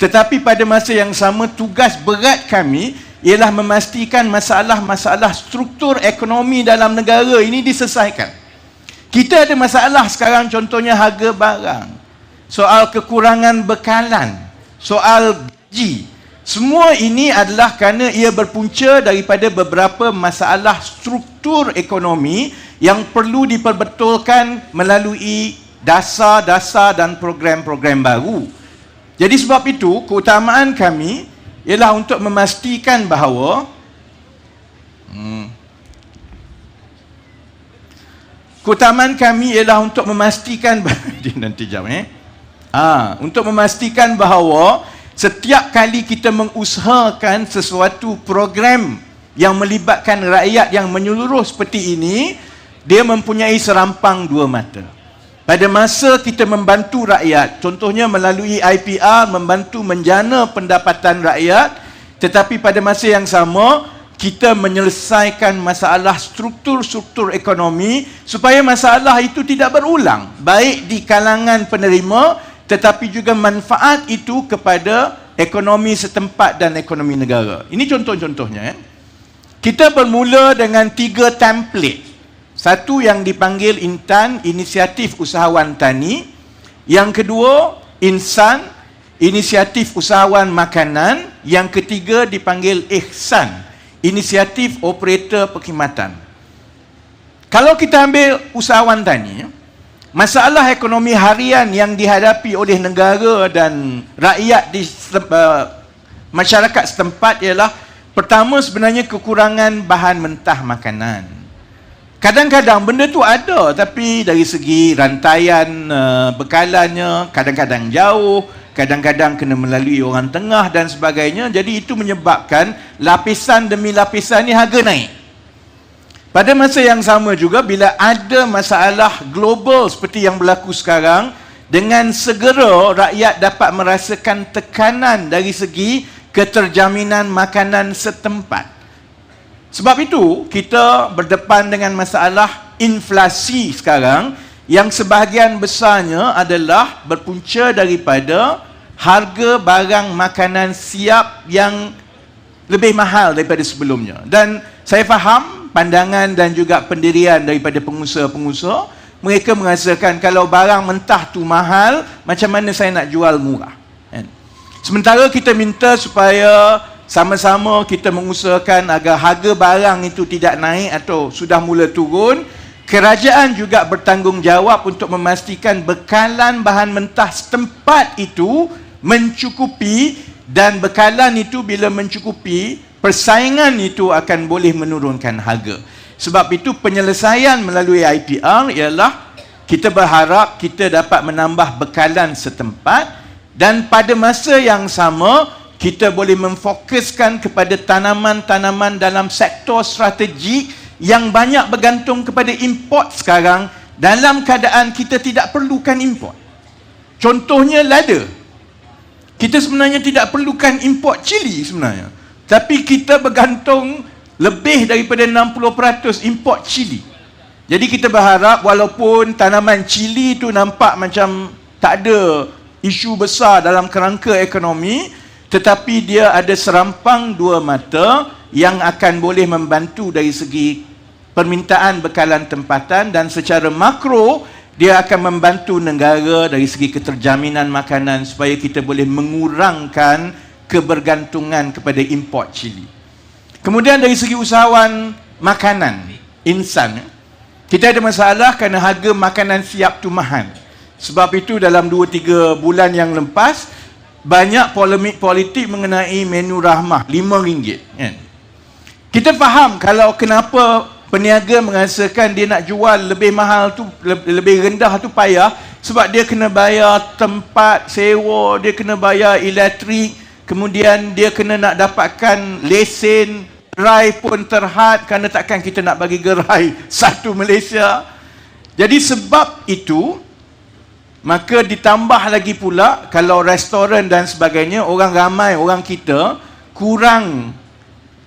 tetapi pada masa yang sama tugas berat kami ialah memastikan masalah-masalah struktur ekonomi dalam negara ini diselesaikan. Kita ada masalah sekarang, contohnya harga barang, soal kekurangan bekalan, soal gaji. Semua ini adalah kerana ia berpunca daripada beberapa masalah struktur ekonomi yang perlu diperbetulkan melalui dasar-dasar dan program-program baru. Jadi sebab itu, keutamaan kami ialah untuk memastikan bahawa keutamaan kami ialah untuk memastikan nanti jam untuk memastikan bahawa setiap kali kita mengusahakan sesuatu program yang melibatkan rakyat yang menyeluruh seperti ini, dia mempunyai serampang dua mata. Pada masa kita membantu rakyat, contohnya melalui IPR, membantu menjana pendapatan rakyat, tetapi pada masa yang sama, kita menyelesaikan masalah struktur-struktur ekonomi supaya masalah itu tidak berulang, baik di kalangan penerima, tetapi juga manfaat itu kepada ekonomi setempat dan ekonomi negara. Ini contoh-contohnya. Kita bermula dengan 3 template. Satu yang dipanggil INTAN, Inisiatif Usahawan Tani. Yang kedua, INSAN, Inisiatif Usahawan Makanan. Yang ketiga dipanggil IHSAN, Inisiatif Operator Perkhidmatan. Kalau kita ambil usahawan tani, masalah ekonomi harian yang dihadapi oleh negara dan rakyat di masyarakat setempat ialah, pertama sebenarnya kekurangan bahan mentah makanan. Kadang-kadang benda tu ada, tapi dari segi rantaian bekalannya kadang-kadang jauh, kadang-kadang kena melalui orang tengah dan sebagainya. Jadi itu menyebabkan lapisan demi lapisan ni harga naik. Pada masa yang sama juga, bila ada masalah global seperti yang berlaku sekarang, dengan segera rakyat dapat merasakan tekanan dari segi keterjaminan makanan setempat. Sebab itu, kita berdepan dengan masalah inflasi sekarang yang sebahagian besarnya adalah berpunca daripada harga barang makanan siap yang lebih mahal daripada sebelumnya. Dan saya faham pandangan dan juga pendirian daripada pengusaha-pengusaha. Mereka merasakan kalau barang mentah tu mahal, macam mana saya nak jual murah? Sementara kita minta supaya sama-sama kita mengusahakan agar harga barang itu tidak naik atau sudah mula turun. Kerajaan juga bertanggungjawab untuk memastikan bekalan bahan mentah setempat itu mencukupi, dan bekalan itu bila mencukupi, persaingan itu akan boleh menurunkan harga. Sebab itu penyelesaian melalui IPR ialah kita berharap kita dapat menambah bekalan setempat, dan pada masa yang sama kita boleh memfokuskan kepada tanaman-tanaman dalam sektor strategik yang banyak bergantung kepada import sekarang, dalam keadaan kita tidak perlukan import. Contohnya lada. Kita sebenarnya tidak perlukan import cili sebenarnya. Tapi kita bergantung lebih daripada 60% import cili. Jadi kita berharap walaupun tanaman cili tu nampak macam tak ada isu besar dalam kerangka ekonomi, tetapi dia ada serampang dua mata yang akan boleh membantu dari segi permintaan bekalan tempatan, dan secara makro dia akan membantu negara dari segi keterjaminan makanan supaya kita boleh mengurangkan kebergantungan kepada import cili. Kemudian dari segi usahawan makanan insan, kita ada masalah kerana harga makanan siap tu mahal. Sebab itu dalam 2-3 bulan yang lepas banyak polemik politik mengenai menu rahmah RM5 kan? Kita faham kalau kenapa peniaga merasakan dia nak jual lebih mahal tu, lebih rendah tu payah, sebab dia kena bayar tempat sewa, dia kena bayar elektrik, kemudian dia kena nak dapatkan lesen, gerai pun terhad kerana takkan kita nak bagi gerai satu Malaysia. Jadi sebab itu, maka ditambah lagi pula kalau restoran dan sebagainya, orang ramai, orang kita kurang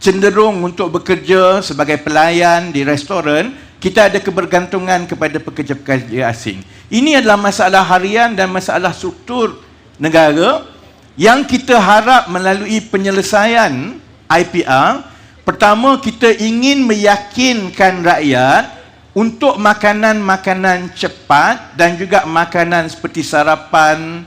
cenderung untuk bekerja sebagai pelayan di restoran, kita ada kebergantungan kepada pekerja-pekerja asing. Ini adalah masalah harian dan masalah struktur negara yang kita harap melalui penyelesaian IPR. Pertama, kita ingin meyakinkan rakyat untuk makanan-makanan cepat dan juga makanan seperti sarapan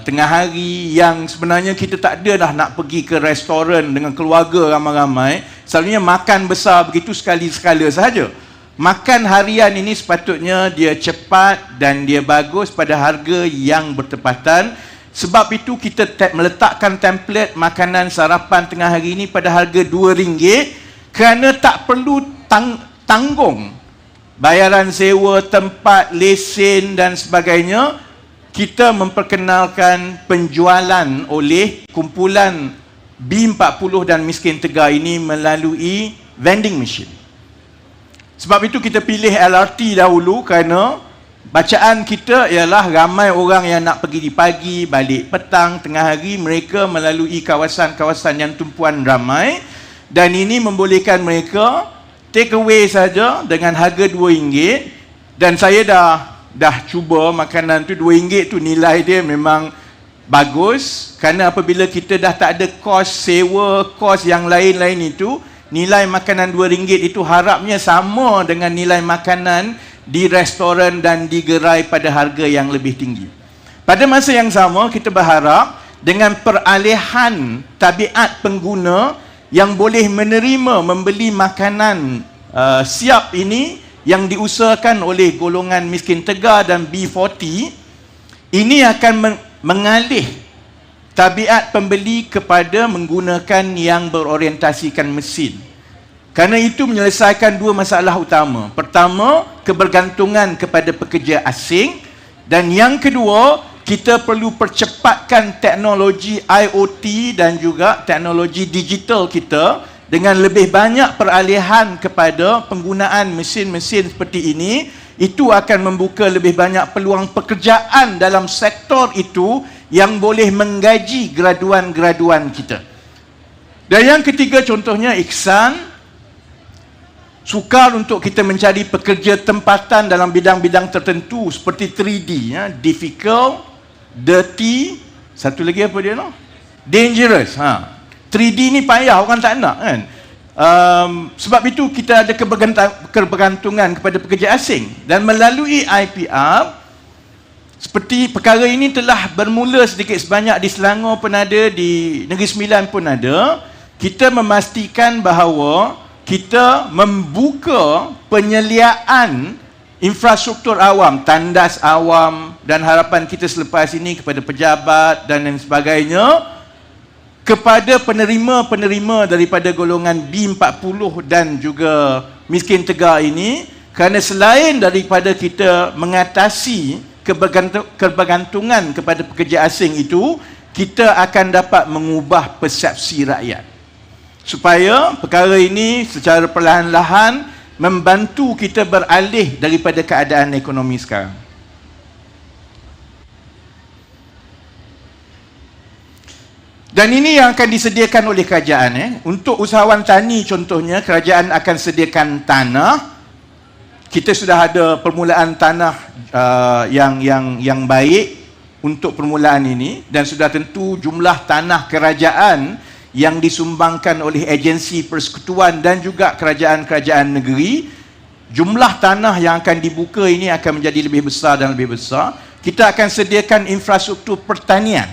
tengah hari yang sebenarnya kita tak ada dah nak pergi ke restoran dengan keluarga ramai-ramai. Selalunya makan besar begitu sekali-sekala sahaja. Makan harian ini sepatutnya dia cepat dan dia bagus pada harga yang bertepatan. Sebab itu kita meletakkan template makanan sarapan tengah hari ini pada harga RM2 kerana tak perlu tanggung bayaran sewa tempat, lesen dan sebagainya. Kita memperkenalkan penjualan oleh kumpulan B40 dan Miskin Tegar ini melalui vending machine. Sebab itu kita pilih LRT dahulu kerana bacaan kita ialah ramai orang yang nak pergi di pagi, balik petang, tengah hari, mereka melalui kawasan-kawasan yang tumpuan ramai, dan ini membolehkan mereka take away saja dengan harga RM2. Dan saya dah cuba makanan tu, RM2 tu nilai dia memang bagus, kerana apabila kita dah tak ada kos sewa, kos yang lain-lain itu, nilai makanan RM2 itu harapnya sama dengan nilai makanan di restoran dan di gerai pada harga yang lebih tinggi. Pada masa yang sama, kita berharap dengan peralihan tabiat pengguna yang boleh menerima membeli makanan siap ini yang diusahakan oleh golongan Miskin Tegar dan B40, ini akan mengalih tabiat pembeli kepada menggunakan yang berorientasikan mesin. Kerana itu menyelesaikan dua masalah utama. Pertama, kebergantungan kepada pekerja asing, dan yang kedua, kita perlu percepatkan teknologi IoT dan juga teknologi digital kita dengan lebih banyak peralihan kepada penggunaan mesin-mesin seperti ini. Itu akan membuka lebih banyak peluang pekerjaan dalam sektor itu yang boleh menggaji graduan-graduan kita. Dan yang ketiga, contohnya Iksan sukar untuk kita mencari pekerja tempatan dalam bidang-bidang tertentu seperti 3D, difficult, dirty, satu lagi apa dia no? Dangerous. 3D ni payah, orang tak nak kan. Sebab itu kita ada kebergantungan kepada pekerja asing, dan melalui IPR seperti perkara ini telah bermula sedikit sebanyak di Selangor pun ada, di Negeri Sembilan pun ada. Kita memastikan bahawa kita membuka penyeliaan infrastruktur awam, tandas awam, dan harapan kita selepas ini kepada pejabat dan lain sebagainya, kepada penerima-penerima daripada golongan B40 dan juga Miskin Tegar ini, kerana selain daripada kita mengatasi kebergantungan kepada pekerja asing itu, kita akan dapat mengubah persepsi rakyat supaya perkara ini secara perlahan-lahan membantu kita beralih daripada keadaan ekonomi sekarang. Dan ini yang akan disediakan oleh kerajaan. Untuk usahawan tani contohnya, kerajaan akan sediakan tanah. Kita sudah ada permulaan tanah yang baik untuk permulaan ini, dan sudah tentu jumlah tanah kerajaan yang disumbangkan oleh agensi persekutuan dan juga kerajaan-kerajaan negeri, jumlah tanah yang akan dibuka ini akan menjadi lebih besar dan lebih besar. Kita akan sediakan infrastruktur pertanian,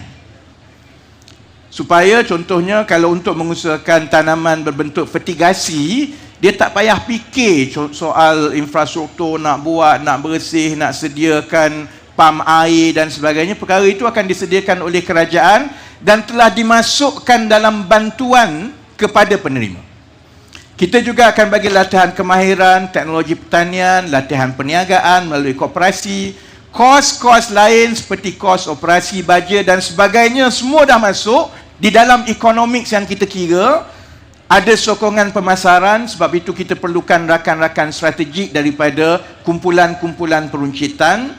supaya contohnya kalau untuk mengusahakan tanaman berbentuk fertigasi, dia tak payah fikir soal infrastruktur, nak buat, nak bersih, nak sediakan pam air dan sebagainya. Perkara itu akan disediakan oleh kerajaan dan telah dimasukkan dalam bantuan kepada penerima. Kita juga akan bagi latihan kemahiran, teknologi pertanian, latihan perniagaan melalui koperasi. Kos-kos lain seperti kos operasi, baja dan sebagainya semua dah masuk di dalam economics yang kita kira. Ada sokongan pemasaran, sebab itu kita perlukan rakan-rakan strategik daripada kumpulan-kumpulan peruncitan.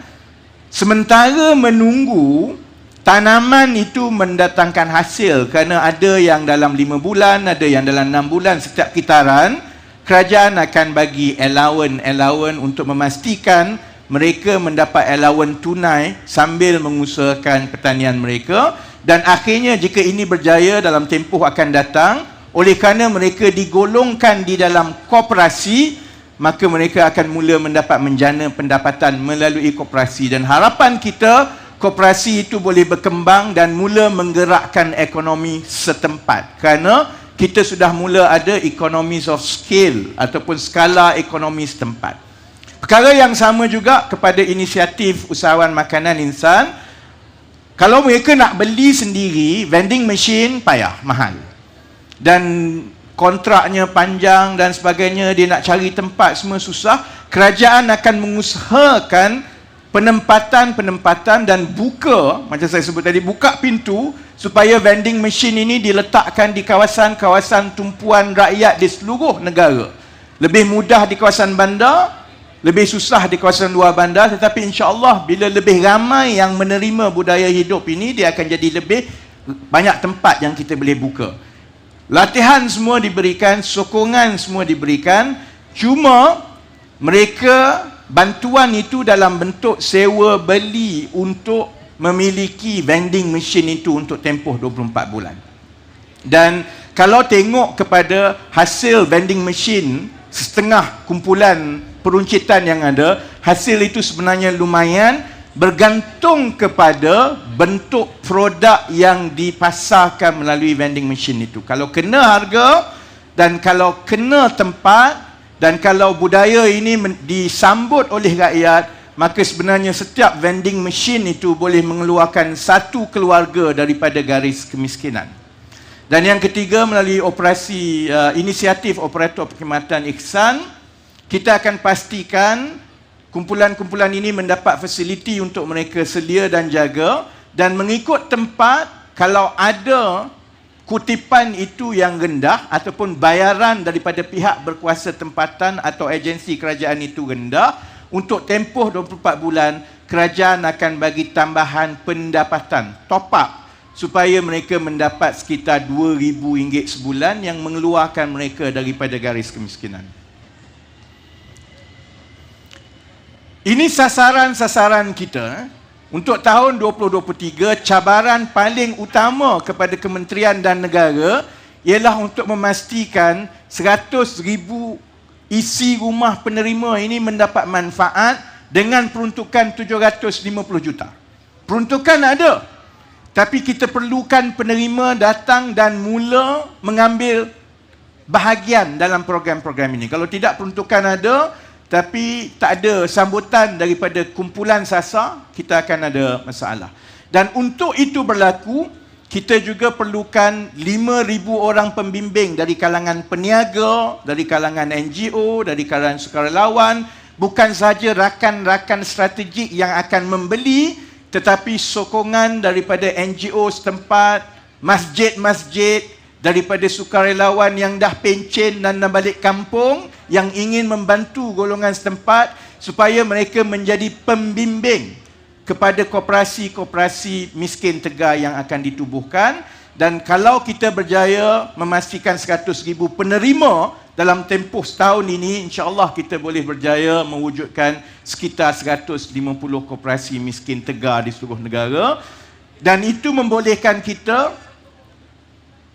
Sementara menunggu tanaman itu mendatangkan hasil, kerana ada yang dalam 5 bulan, ada yang dalam 6 bulan setiap kitaran, kerajaan akan bagi allowance untuk memastikan mereka mendapat allowance tunai sambil mengusahakan pertanian mereka. Dan akhirnya jika ini berjaya dalam tempoh akan datang, oleh kerana mereka digolongkan di dalam koperasi, maka mereka akan mula mendapat menjana pendapatan melalui koperasi. Dan harapan kita, koperasi itu boleh berkembang dan mula menggerakkan ekonomi setempat, kerana kita sudah mula ada economies of scale ataupun skala ekonomi setempat. Perkara yang sama juga kepada inisiatif usahawan makanan insan. Kalau mereka nak beli sendiri, vending machine payah, mahal, dan kontraknya panjang dan sebagainya, dia nak cari tempat semua susah. Kerajaan akan mengusahakan penempatan dan buka, macam saya sebut tadi, buka pintu supaya vending machine ini diletakkan di kawasan-kawasan tumpuan rakyat di seluruh negara. Lebih mudah di kawasan bandar, lebih susah di kawasan luar bandar, tetapi insya-Allah bila lebih ramai yang menerima budaya hidup ini, dia akan jadi lebih banyak tempat yang kita boleh buka. Latihan semua diberikan, sokongan semua diberikan, cuma mereka bantuan itu dalam bentuk sewa beli untuk memiliki vending machine itu untuk tempoh 24 bulan. Dan kalau tengok kepada hasil vending machine setengah kumpulan peruncitan yang ada, hasil itu sebenarnya lumayan, bergantung kepada bentuk produk yang dipasarkan melalui vending machine itu. Kalau kena harga, dan kalau kena tempat, dan kalau budaya ini disambut oleh rakyat, maka sebenarnya setiap vending machine itu boleh mengeluarkan satu keluarga daripada garis kemiskinan. Dan yang ketiga, melalui operasi inisiatif operator perkhidmatan ihsan, kita akan pastikan kumpulan-kumpulan ini mendapat fasiliti untuk mereka selia dan jaga, dan mengikut tempat, kalau ada kutipan itu yang rendah ataupun bayaran daripada pihak berkuasa tempatan atau agensi kerajaan itu rendah, untuk tempoh 24 bulan, kerajaan akan bagi tambahan pendapatan, top up, supaya mereka mendapat sekitar RM2,000 sebulan yang mengeluarkan mereka daripada garis kemiskinan. Ini sasaran-sasaran kita untuk tahun 2023. Cabaran paling utama kepada kementerian dan negara ialah untuk memastikan 100,000 isi rumah penerima ini mendapat manfaat dengan peruntukan 750 juta. Peruntukan ada, tapi kita perlukan penerima datang dan mula mengambil bahagian dalam program-program ini. Kalau tidak, peruntukan ada tapi tak ada sambutan daripada kumpulan sasar, kita akan ada masalah. Dan untuk itu berlaku, kita juga perlukan 5,000 orang pembimbing dari kalangan peniaga, dari kalangan NGO, dari kalangan sukarelawan, bukan sahaja rakan-rakan strategik yang akan membeli, tetapi sokongan daripada NGO setempat, masjid-masjid, daripada sukarelawan yang dah pencen dan dah balik kampung, yang ingin membantu golongan setempat supaya mereka menjadi pembimbing kepada koperasi-koperasi miskin tegar yang akan ditubuhkan. Dan kalau kita berjaya memastikan 100,000 penerima dalam tempoh setahun ini, insya-Allah kita boleh berjaya mewujudkan sekitar 150 koperasi miskin tegar di seluruh negara, dan itu membolehkan kita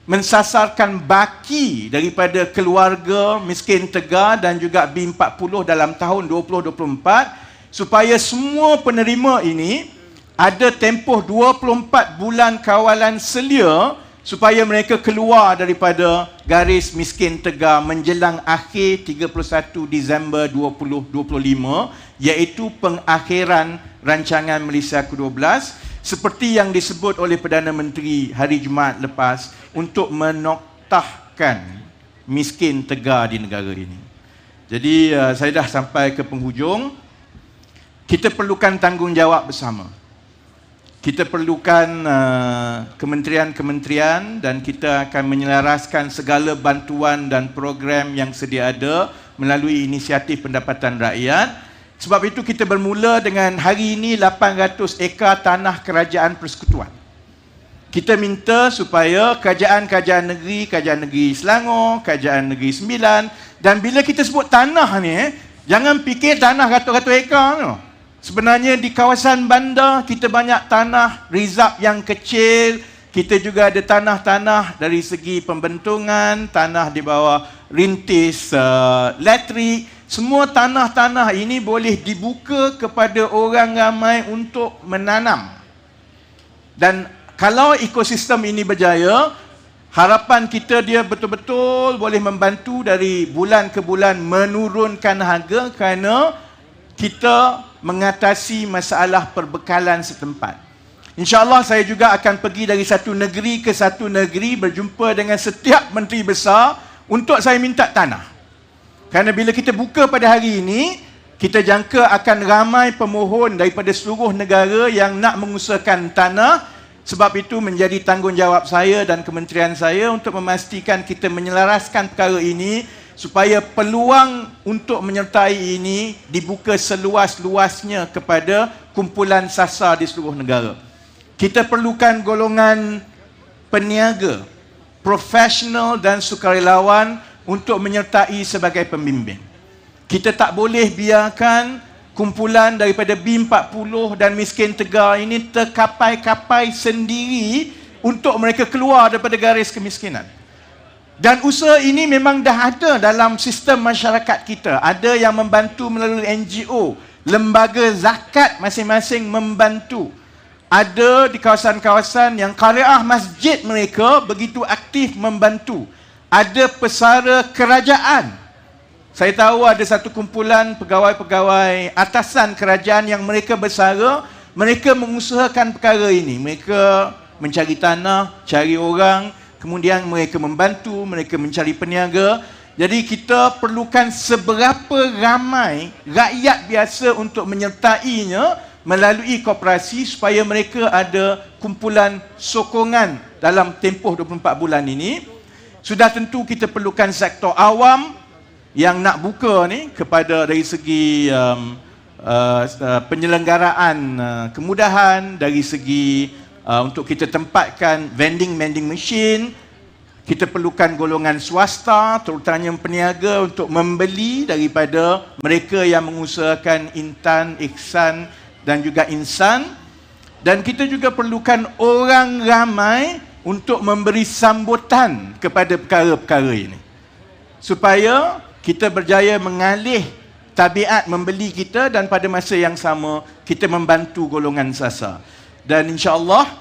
mensasarkan baki daripada keluarga miskin tegar dan juga B40 dalam tahun 2024, supaya semua penerima ini ada tempoh 24 bulan kawalan selia supaya mereka keluar daripada garis miskin tegar menjelang akhir 31 Disember 2025, iaitu pengakhiran rancangan Malaysia ke-12 seperti yang disebut oleh Perdana Menteri hari Jumaat lepas, untuk menoktahkan miskin tegar di negara ini. Jadi saya dah sampai ke penghujung. Kita perlukan tanggungjawab bersama. Kita perlukan kementerian-kementerian, dan kita akan menyelaraskan segala bantuan dan program yang sedia ada melalui inisiatif pendapatan rakyat. Sebab itu kita bermula dengan hari ini 800 ekar tanah kerajaan persekutuan. Kita minta supaya kerajaan-kerajaan negeri Selangor, kerajaan negeri Sembilan, dan bila kita sebut tanah ni, jangan fikir tanah ratus-ratus ekar tu. Sebenarnya di kawasan bandar kita banyak tanah rizab yang kecil. Kita juga ada tanah-tanah dari segi pembentungan, tanah di bawah rintis elektrik. Semua tanah-tanah ini boleh dibuka kepada orang ramai untuk menanam. Dan kalau ekosistem ini berjaya, harapan kita dia betul-betul boleh membantu dari bulan ke bulan menurunkan harga, kerana kita mengatasi masalah perbekalan setempat. InsyaAllah saya juga akan pergi dari satu negeri ke satu negeri, berjumpa dengan setiap menteri besar untuk saya minta tanah. Kerana bila kita buka pada hari ini, kita jangka akan ramai pemohon daripada seluruh negara yang nak mengusahakan tanah. Sebab itu menjadi tanggungjawab saya dan kementerian saya untuk memastikan kita menyelaraskan perkara ini, supaya peluang untuk menyertai ini dibuka seluas-luasnya kepada kumpulan sasar di seluruh negara. Kita perlukan golongan peniaga, profesional dan sukarelawan untuk menyertai sebagai pembimbing. Kita tak boleh biarkan kumpulan daripada B40 dan miskin tegar ini terkapai-kapai sendiri untuk mereka keluar daripada garis kemiskinan. Dan usaha ini memang dah ada dalam sistem masyarakat kita. Ada yang membantu melalui NGO, lembaga zakat masing-masing membantu. Ada di kawasan-kawasan yang qariah masjid mereka begitu aktif membantu. Ada pesara kerajaan. Saya tahu ada satu kumpulan pegawai-pegawai atasan kerajaan yang mereka bersara, mereka mengusahakan perkara ini. Mereka mencari tanah, cari orang, kemudian mereka membantu, mereka mencari peniaga. Jadi kita perlukan seberapa ramai rakyat biasa untuk menyertainya melalui koperasi, supaya mereka ada kumpulan sokongan dalam tempoh 24 bulan ini. Sudah tentu kita perlukan sektor awam yang nak buka ni kepada dari segi penyelenggaraan kemudahan, dari segi untuk kita tempatkan vending machine. Kita perlukan golongan swasta, terutamanya peniaga, untuk membeli daripada mereka yang mengusahakan Intan, Ihsan dan juga Insan. Dan kita juga perlukan orang ramai untuk memberi sambutan kepada perkara-perkara ini, supaya kita berjaya mengalih tabiat membeli kita, dan pada masa yang sama kita membantu golongan sasar. Dan insya-Allah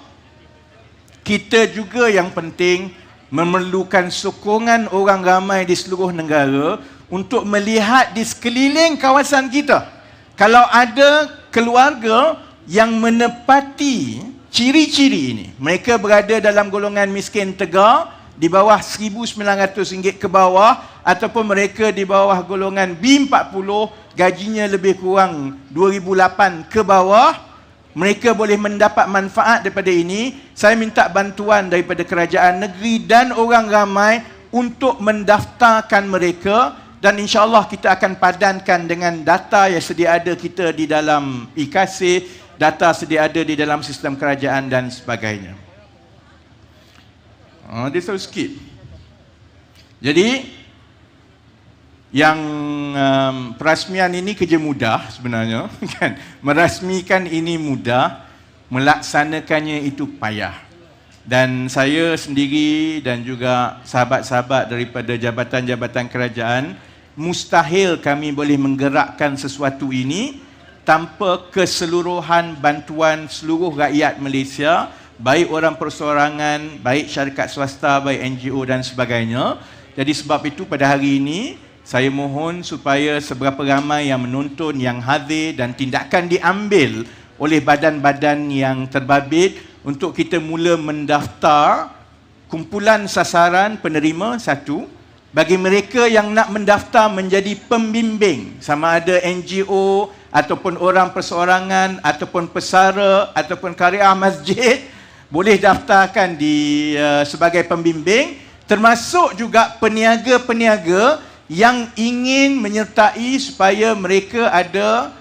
kita juga yang penting memerlukan sokongan orang ramai di seluruh negara untuk melihat di sekeliling kawasan kita, kalau ada keluarga yang menepati ciri-ciri ini, mereka berada dalam golongan miskin tegar di bawah RM1,900 ke bawah, ataupun mereka di bawah golongan B40, gajinya lebih kurang RM2,800 ke bawah, mereka boleh mendapat manfaat daripada ini. Saya minta bantuan daripada kerajaan negeri dan orang ramai untuk mendaftarkan mereka, dan insya-Allah kita akan padankan dengan data yang sedia ada kita di dalam IKASI, data sedia ada di dalam sistem kerajaan dan sebagainya. Dia selalu skip. Jadi yang perasmian ini kerja mudah sebenarnya kan. Merasmikan ini mudah, melaksanakannya itu payah. Dan saya sendiri dan juga sahabat-sahabat daripada jabatan-jabatan kerajaan, mustahil kami boleh menggerakkan sesuatu ini tanpa keseluruhan bantuan seluruh rakyat Malaysia, baik orang perseorangan, baik syarikat swasta, baik NGO dan sebagainya. Jadi sebab itu pada hari ini saya mohon supaya seberapa ramai yang menonton, yang hadir dan tindakan diambil oleh badan-badan yang terbabit untuk kita mula mendaftar kumpulan sasaran penerima satu. Bagi mereka yang nak mendaftar menjadi pembimbing, sama ada NGO ataupun orang perseorangan ataupun pesara ataupun karya masjid, boleh daftarkan di sebagai pembimbing, termasuk juga peniaga-peniaga yang ingin menyertai supaya mereka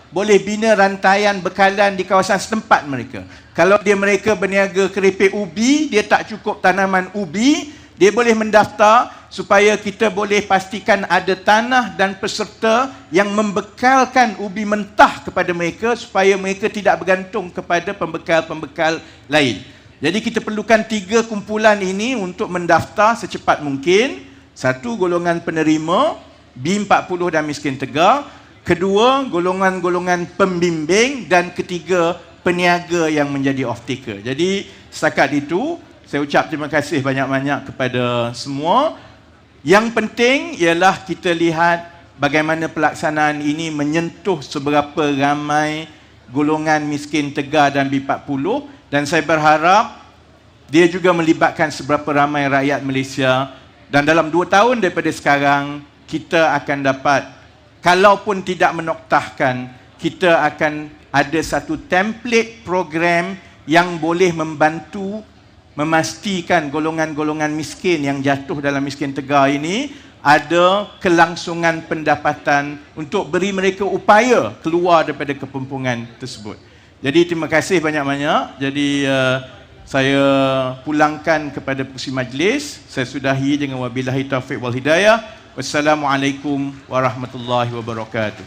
boleh bina rantaian bekalan di kawasan setempat mereka. Kalau mereka berniaga keripik ubi, dia tak cukup tanaman ubi, dia boleh mendaftar supaya kita boleh pastikan ada tanah dan peserta yang membekalkan ubi mentah kepada mereka supaya mereka tidak bergantung kepada pembekal-pembekal lain. Jadi kita perlukan 3 kumpulan ini untuk mendaftar secepat mungkin. 1, golongan penerima B40 dan miskin tegar. 2, golongan-golongan pembimbing. Dan 3, peniaga yang menjadi off-taker. Jadi setakat itu, saya ucap terima kasih banyak-banyak kepada semua. Yang penting ialah kita lihat bagaimana pelaksanaan ini menyentuh seberapa ramai golongan miskin tegar dan B40. Dan saya berharap dia juga melibatkan seberapa ramai rakyat Malaysia. Dan dalam 2 tahun daripada sekarang, kita akan dapat, kalaupun tidak menoktahkan, kita akan ada satu template program yang boleh membantu memastikan golongan-golongan miskin yang jatuh dalam miskin tegar ini ada kelangsungan pendapatan untuk beri mereka upaya keluar daripada kepempungan tersebut. Jadi terima kasih banyak-banyak. Jadi saya pulangkan kepada pengerusi majlis. Saya sudahi dengan wabillahi taufiq wal hidayah. Wassalamualaikum warahmatullahi wabarakatuh.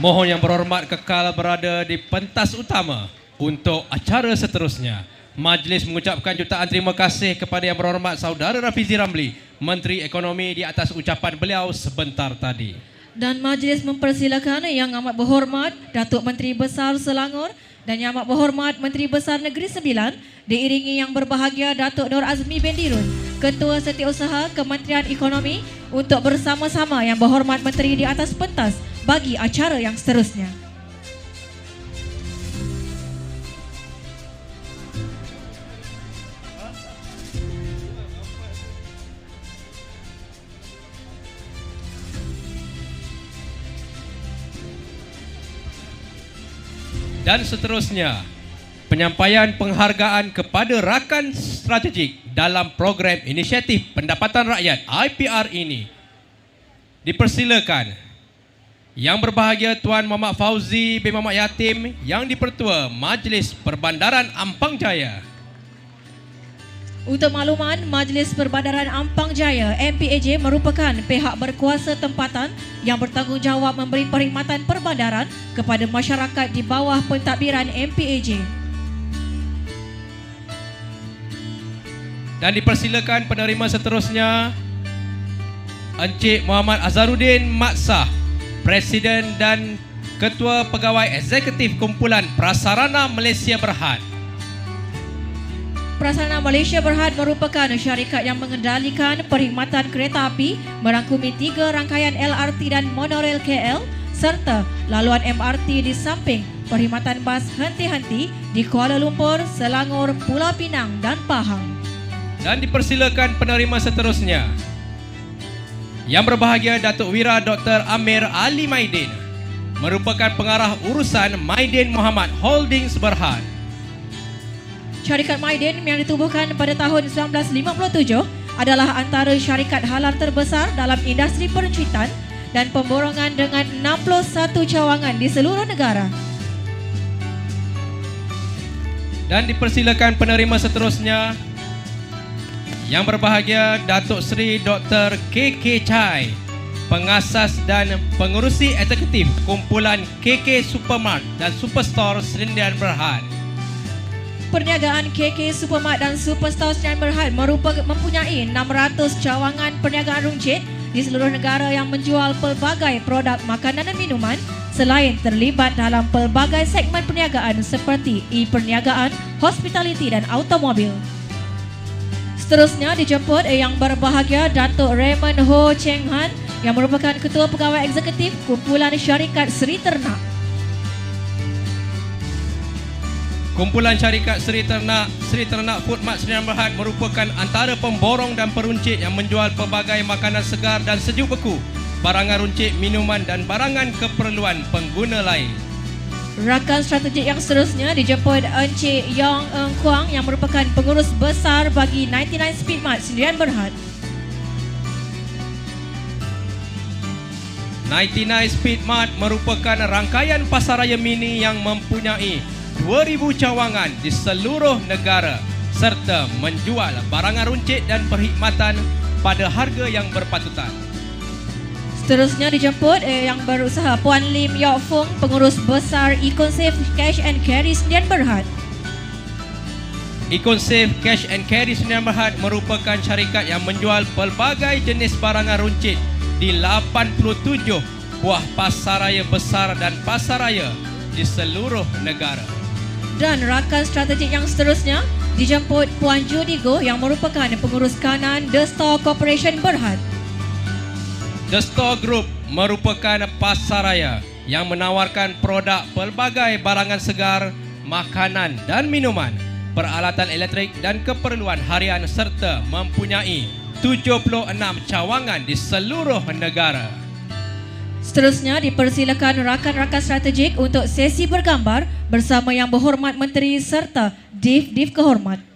Mohon yang berhormat kekal berada di pentas utama untuk acara seterusnya. Majlis mengucapkan jutaan terima kasih kepada yang berhormat Saudara Rafizi Ramli, Menteri Ekonomi, di atas ucapan beliau sebentar tadi. Dan majlis mempersilakan Yang Amat Berhormat Datuk Menteri Besar Selangor dan Yang Amat Berhormat Menteri Besar Negeri Sembilan, diiringi Yang Berbahagia Datuk Nur Azmi bin Dirun, Ketua Setiausaha Kementerian Ekonomi, untuk bersama-sama Yang Berhormat Menteri di atas pentas bagi acara yang seterusnya. Dan seterusnya, penyampaian penghargaan kepada rakan strategik dalam program Inisiatif Pendapatan Rakyat IPR ini. Dipersilakan Yang Berbahagia Tuan Muhammad Fauzi bin Muhammad Yatim, Yang di-Pertua Majlis Perbandaran Ampang Jaya. Untuk makluman, Majlis Perbandaran Ampang Jaya MPAJ merupakan pihak berkuasa tempatan yang bertanggungjawab memberi perkhidmatan perbandaran kepada masyarakat di bawah pentadbiran MPAJ. Dan dipersilakan penerima seterusnya, Encik Muhammad Azharuddin Maksah, Presiden dan Ketua Pegawai Eksekutif Kumpulan Prasarana Malaysia Berhad. Prasarana Malaysia Berhad merupakan syarikat yang mengendalikan perkhidmatan kereta api, merangkumi 3 rangkaian LRT dan monorail KL serta laluan MRT di samping perkhidmatan bas henti-henti di Kuala Lumpur, Selangor, Pulau Pinang dan Pahang. Dan dipersilakan penerima seterusnya, Yang Berbahagia Datuk Wira Dr. Amir Ali Maidin, merupakan pengarah urusan Maidin Muhammad Holdings Berhad. Syarikat Maidin yang ditubuhkan pada tahun 1957 adalah antara syarikat halal terbesar dalam industri peruncitan dan pemborongan dengan 61 cawangan di seluruh negara. Dan dipersilakan penerima seterusnya, Yang berbahagia Datuk Seri Dr. KK Chai, pengasas dan pengerusi eksekutif kumpulan KK Supermart dan Superstore Sdn Bhd. Perniagaan KK Supermart dan Superstore Sdn Bhd mempunyai 600 cawangan perniagaan runcit di seluruh negara yang menjual pelbagai produk makanan dan minuman selain terlibat dalam pelbagai segmen perniagaan seperti e-perniagaan, hospitality dan automobil. Seterusnya dijemput Yang Berbahagia Datuk Raymond Ho Cheng Han yang merupakan Ketua Pegawai Eksekutif Kumpulan Syarikat Seri Ternak. Kumpulan Syarikat Seri Ternak Foodmart Sdn Bhd merupakan antara pemborong dan peruncit yang menjual pelbagai makanan segar dan sejuk beku, barangan runcit, minuman dan barangan keperluan pengguna lain. Rakan strategik yang seterusnya dijemput Encik Yong Eng Kuang yang merupakan pengurus besar bagi 99 Speedmart Sdn Bhd. 99 Speedmart merupakan rangkaian pasaraya mini yang mempunyai 2,000 cawangan di seluruh negara serta menjual barangan runcit dan perkhidmatan pada harga yang berpatutan. Seterusnya dijemput Yang Berusaha Puan Lim Yok Fung, pengurus besar EconSafe Cash and Carry Sdn Bhd. EconSafe Cash and Carry Sdn Bhd merupakan syarikat yang menjual pelbagai jenis barangan runcit di 87 buah pasaraya besar dan pasaraya di seluruh negara. Dan rakan strategik yang seterusnya dijemput Puan Judy Goh yang merupakan pengurus kanan The Store Corporation Berhad. The Store Group merupakan pasaraya yang menawarkan produk pelbagai barangan segar, makanan dan minuman, peralatan elektrik dan keperluan harian serta mempunyai 76 cawangan di seluruh negara. Seterusnya dipersilakan rakan-rakan strategik untuk sesi bergambar bersama Yang Berhormat Menteri serta Div Kehormat.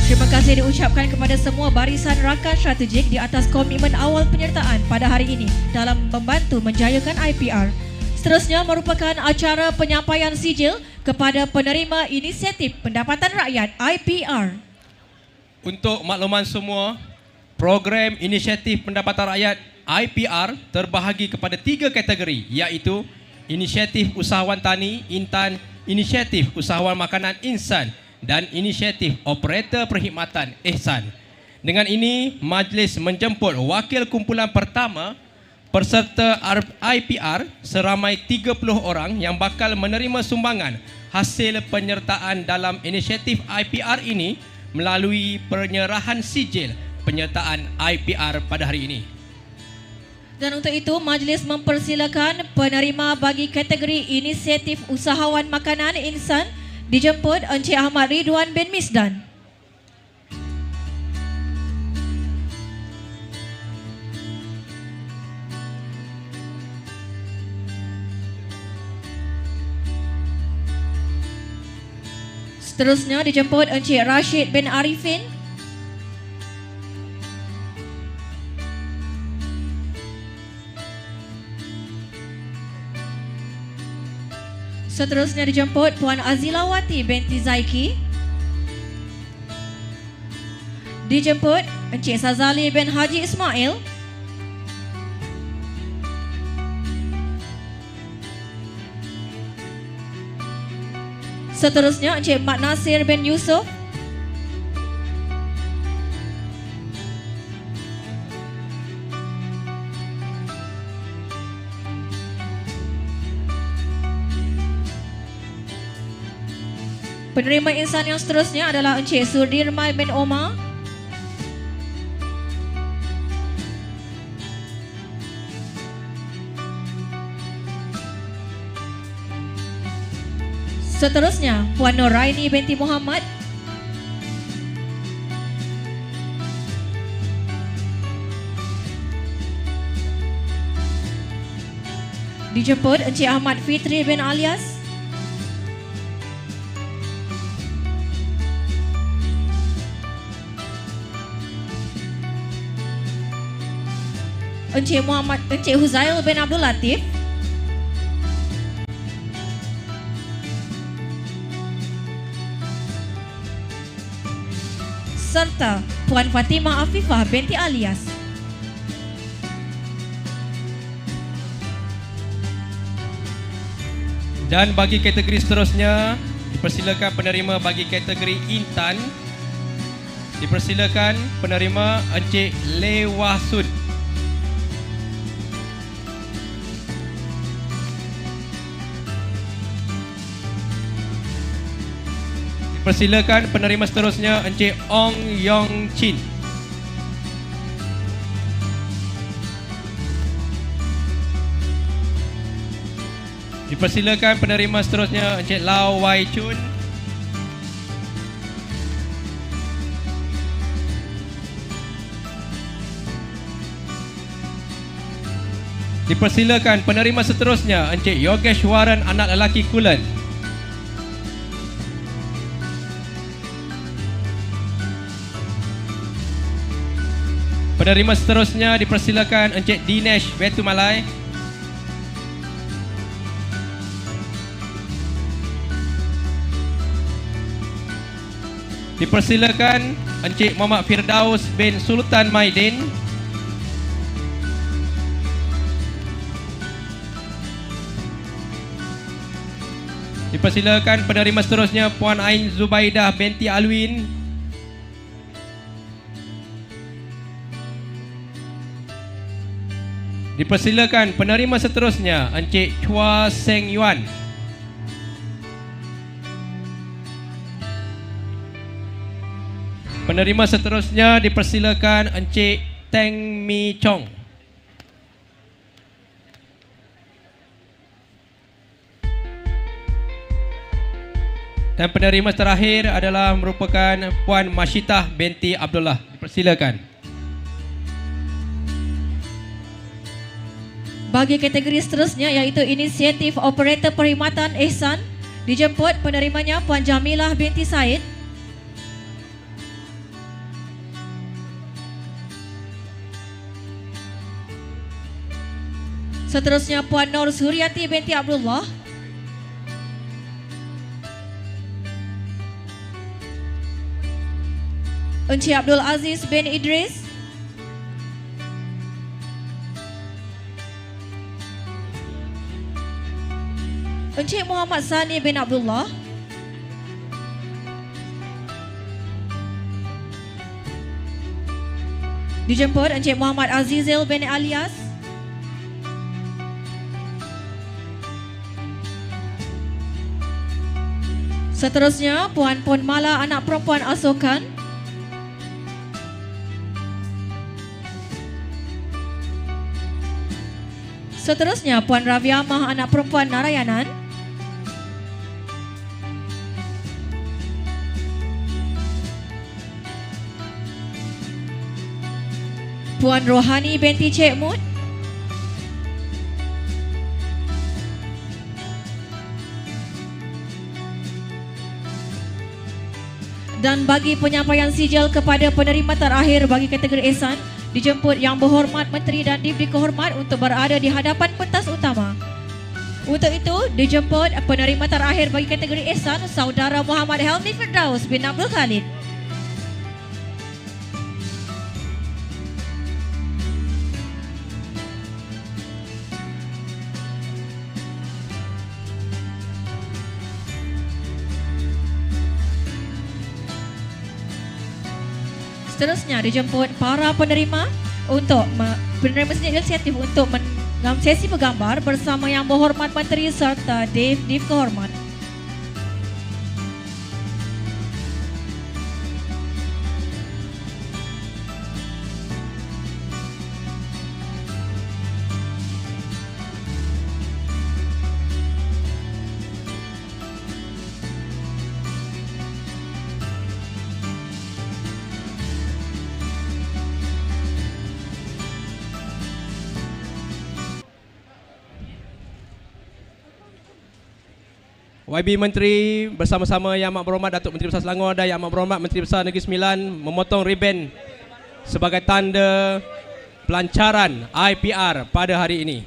Terima kasih diucapkan kepada semua barisan rakan strategik di atas komitmen awal penyertaan pada hari ini dalam membantu menjayakan IPR. Seterusnya merupakan acara penyampaian sijil kepada penerima inisiatif pendapatan rakyat IPR. Untuk makluman semua, program inisiatif pendapatan rakyat IPR terbahagi kepada 3 kategori, iaitu inisiatif usahawan tani Intan, inisiatif usahawan makanan Insan dan inisiatif operator perkhidmatan Ihsan. Dengan ini, majlis menjemput wakil kumpulan pertama peserta IPR seramai 30 orang yang bakal menerima sumbangan hasil penyertaan dalam inisiatif IPR ini melalui penyerahan sijil penyertaan IPR pada hari ini. Dan untuk itu, majlis mempersilakan penerima bagi kategori inisiatif usahawan makanan Insan dijemput Encik Ahmad Ridwan bin Misdan. Seterusnya dijemput Encik Rashid bin Arifin. Seterusnya dijemput Puan Azilawati binti Zaiki. Dijemput Encik Sazali bin Haji Ismail. Seterusnya Encik Mat Nasir bin Yusuf. Penerima insan yang seterusnya adalah Encik Sudirman bin Omar. Seterusnya Puan Nuraini binti Muhammad. Dijemput Encik Ahmad Fitri bin Alias. Encik Huzail bin Abdul Latif. Serta Puan Fatimah Afifah binti Alias. Dan bagi kategori seterusnya, dipersilakan penerima bagi kategori Intan. Dipersilakan penerima Encik Lewah Sud. Dipersilakan penerima seterusnya Encik Ong Yong Chin. Dipersilakan penerima seterusnya Encik Lau Wai Chun. Dipersilakan penerima seterusnya Encik Yogeshwaran anak lelaki Kulen. Penerima seterusnya dipersilakan Encik Dinesh Betumalai. Dipersilakan Encik Muhammad Firdaus bin Sultan Maidin. Dipersilakan penerima seterusnya Puan Ain Zubaidah binti Alwin. Dipersilakan penerima seterusnya Encik Chua Seng Yuan. Penerima seterusnya dipersilakan Encik Teng Mi Chong. Dan penerima terakhir adalah merupakan Puan Masyitah binti Abdullah. Dipersilakan. Bagi kategori seterusnya iaitu Inisiatif Operator Perkhidmatan Ihsan, dijemput penerimanya Puan Jamilah binti Said. Seterusnya Puan Nur Suryati binti Abdullah. Encik Abdul Aziz bin Idris. Encik Muhammad Sani bin Abdullah. Dijemput Encik Muhammad Azizil bin Alias. Seterusnya Puan Pon Mala anak perempuan asukan. Seterusnya Puan Raviamah anak perempuan Narayanan. Puan Rohani binti Cik Mut. Dan bagi penyampaian sijil kepada penerima terakhir bagi kategori ihsan, dijemput Yang Berhormat Menteri dan Diberi Kehormat untuk berada di hadapan pentas utama. Untuk itu, dijemput penerima terakhir bagi kategori ihsan, Saudara Muhammad Helmi Firdaus bin Abdul Khalid. Seterusnya dijemput para penerima untuk penerima inisiatif untuk sesi bergambar bersama Yang Berhormat Menteri serta Div Kehormat. YB Menteri bersama-sama Yang Amat Berhormat Datuk Menteri Besar Selangor dan Yang Amat Berhormat Menteri Besar Negeri Sembilan memotong riben sebagai tanda pelancaran IPR pada hari ini.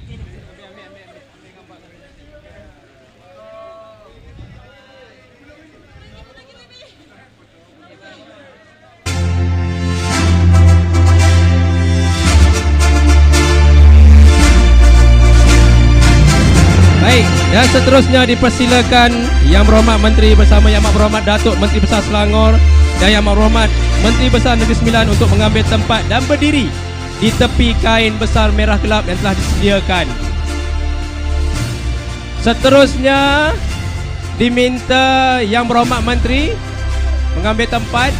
Baik, dan seterusnya dipersilakan Yang Berhormat Menteri bersama Yang Amat Berhormat Datuk Menteri Besar Selangor dan Yang Amat Berhormat Menteri Besar Negeri Sembilan untuk mengambil tempat dan berdiri di tepi kain besar merah gelap yang telah disediakan. Seterusnya diminta Yang Berhormat Menteri mengambil tempat.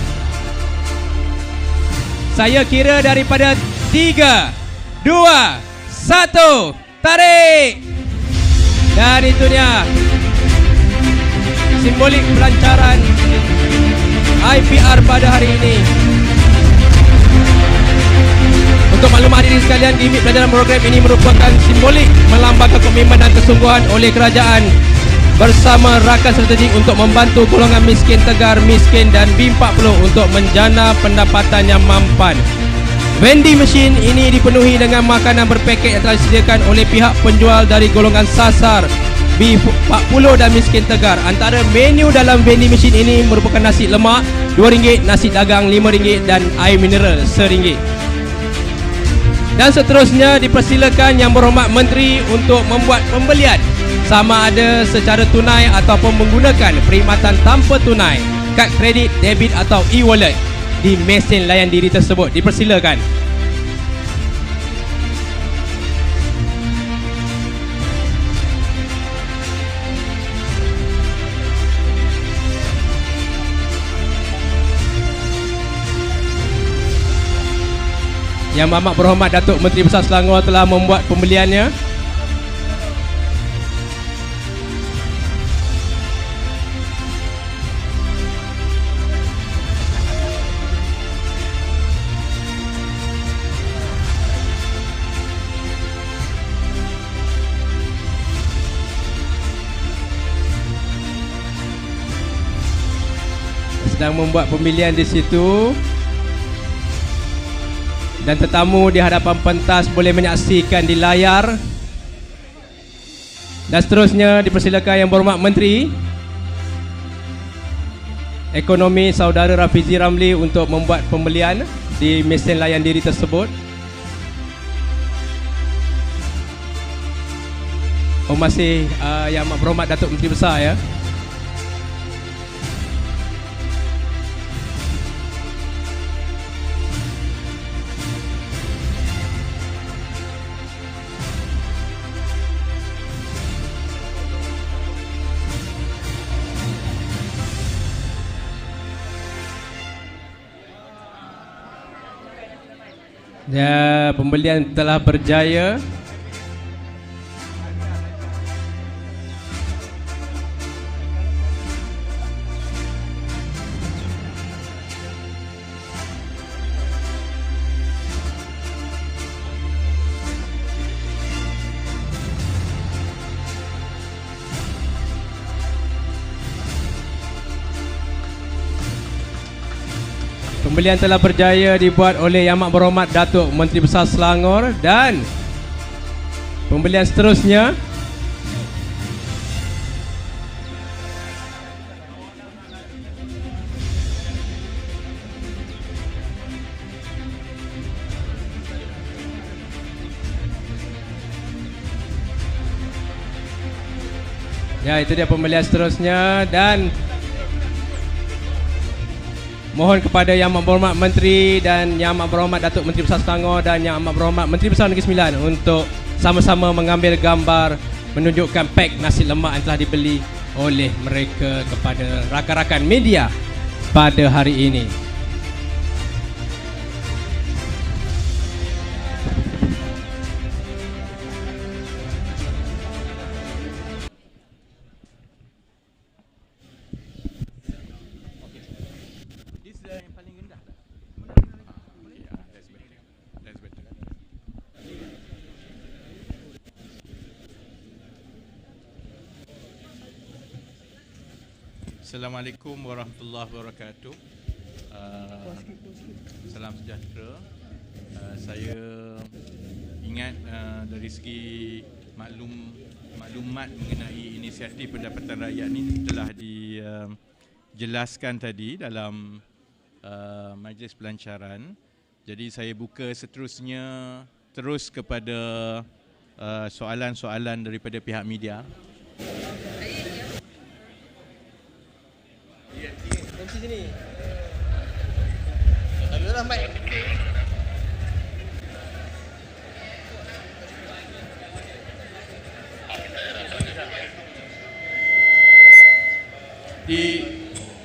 Saya kira daripada 3, 2, 1, tarik. Dan itu dia simbolik pelancaran IPR pada hari ini. Untuk maklumat hadirin sekalian, gimik pelajaran program ini merupakan simbolik melambangkan komitmen dan kesungguhan oleh kerajaan bersama rakan strategik untuk membantu golongan miskin tegar, miskin dan B40 untuk menjana pendapatan yang mampan. Vending machine ini dipenuhi dengan makanan berpaket yang telah disediakan oleh pihak penjual dari golongan sasar B40 dan miskin tegar. Antara menu dalam vending machine ini merupakan nasi lemak RM2, nasi dagang RM5 dan air mineral RM1. Dan seterusnya dipersilakan Yang Berhormat Menteri untuk membuat pembelian sama ada secara tunai ataupun menggunakan perkhidmatan tanpa tunai, kad kredit, debit atau e-wallet di mesin layan diri tersebut. Dipersilakan. Yang Amat Berhormat Datuk Menteri Besar Selangor telah membuat pembeliannya. Sedang membuat pembelian di situ. Dan tetamu di hadapan pentas boleh menyaksikan di layar. Dan seterusnya dipersilakan Yang Berhormat Menteri Ekonomi Saudara Rafizi Ramli untuk membuat pembelian di mesin layan diri tersebut. Oh, masih Yang Amat Berhormat Datuk Menteri Besar ya. Ya, pembelian telah berjaya. Pembelian telah berjaya dibuat oleh Yang Amat Berhormat Datuk Menteri Besar Selangor dan pembelian seterusnya ya, itu dia pembelian seterusnya. Dan mohon kepada Yang Amat Berhormat Menteri dan Yang Amat Berhormat Datuk Menteri Besar Selangor dan Yang Amat Berhormat Menteri Besar Negeri Sembilan untuk sama-sama mengambil gambar menunjukkan pack nasi lemak yang telah dibeli oleh mereka kepada rakan-rakan media pada hari ini. Assalamualaikum warahmatullahi wabarakatuh. Salam sejahtera. Saya ingat dari segi maklumat mengenai inisiatif Pendapatan Rakyat ini telah dijelaskan tadi dalam majlis pelancaran. Jadi saya buka seterusnya terus kepada soalan-soalan daripada pihak media.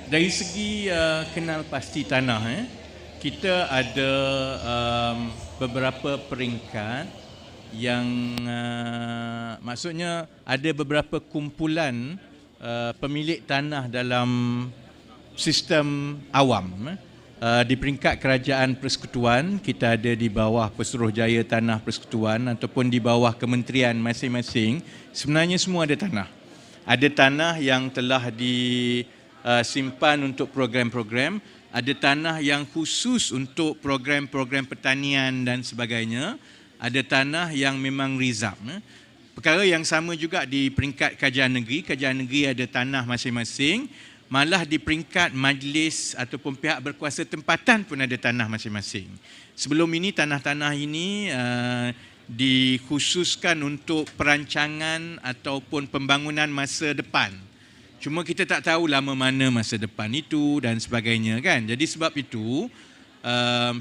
Dari segi kenal pasti tanah, kita ada beberapa peringkat yang maksudnya ada beberapa kumpulan pemilik tanah dalam sistem awam. Di peringkat kerajaan persekutuan, kita ada di bawah Pesuruhjaya Tanah Persekutuan ataupun di bawah kementerian masing-masing. Sebenarnya semua ada tanah. Ada tanah yang telah disimpan untuk program-program, ada tanah yang khusus untuk program-program pertanian dan sebagainya, ada tanah yang memang rizab. Perkara yang sama juga di peringkat kerajaan negeri ada tanah masing-masing, malah di peringkat majlis ataupun pihak berkuasa tempatan pun ada tanah masing-masing. Sebelum ini tanah-tanah ini dikhususkan untuk perancangan ataupun pembangunan masa depan. Cuma kita tak tahu lama mana masa depan itu dan sebagainya kan. Jadi sebab itu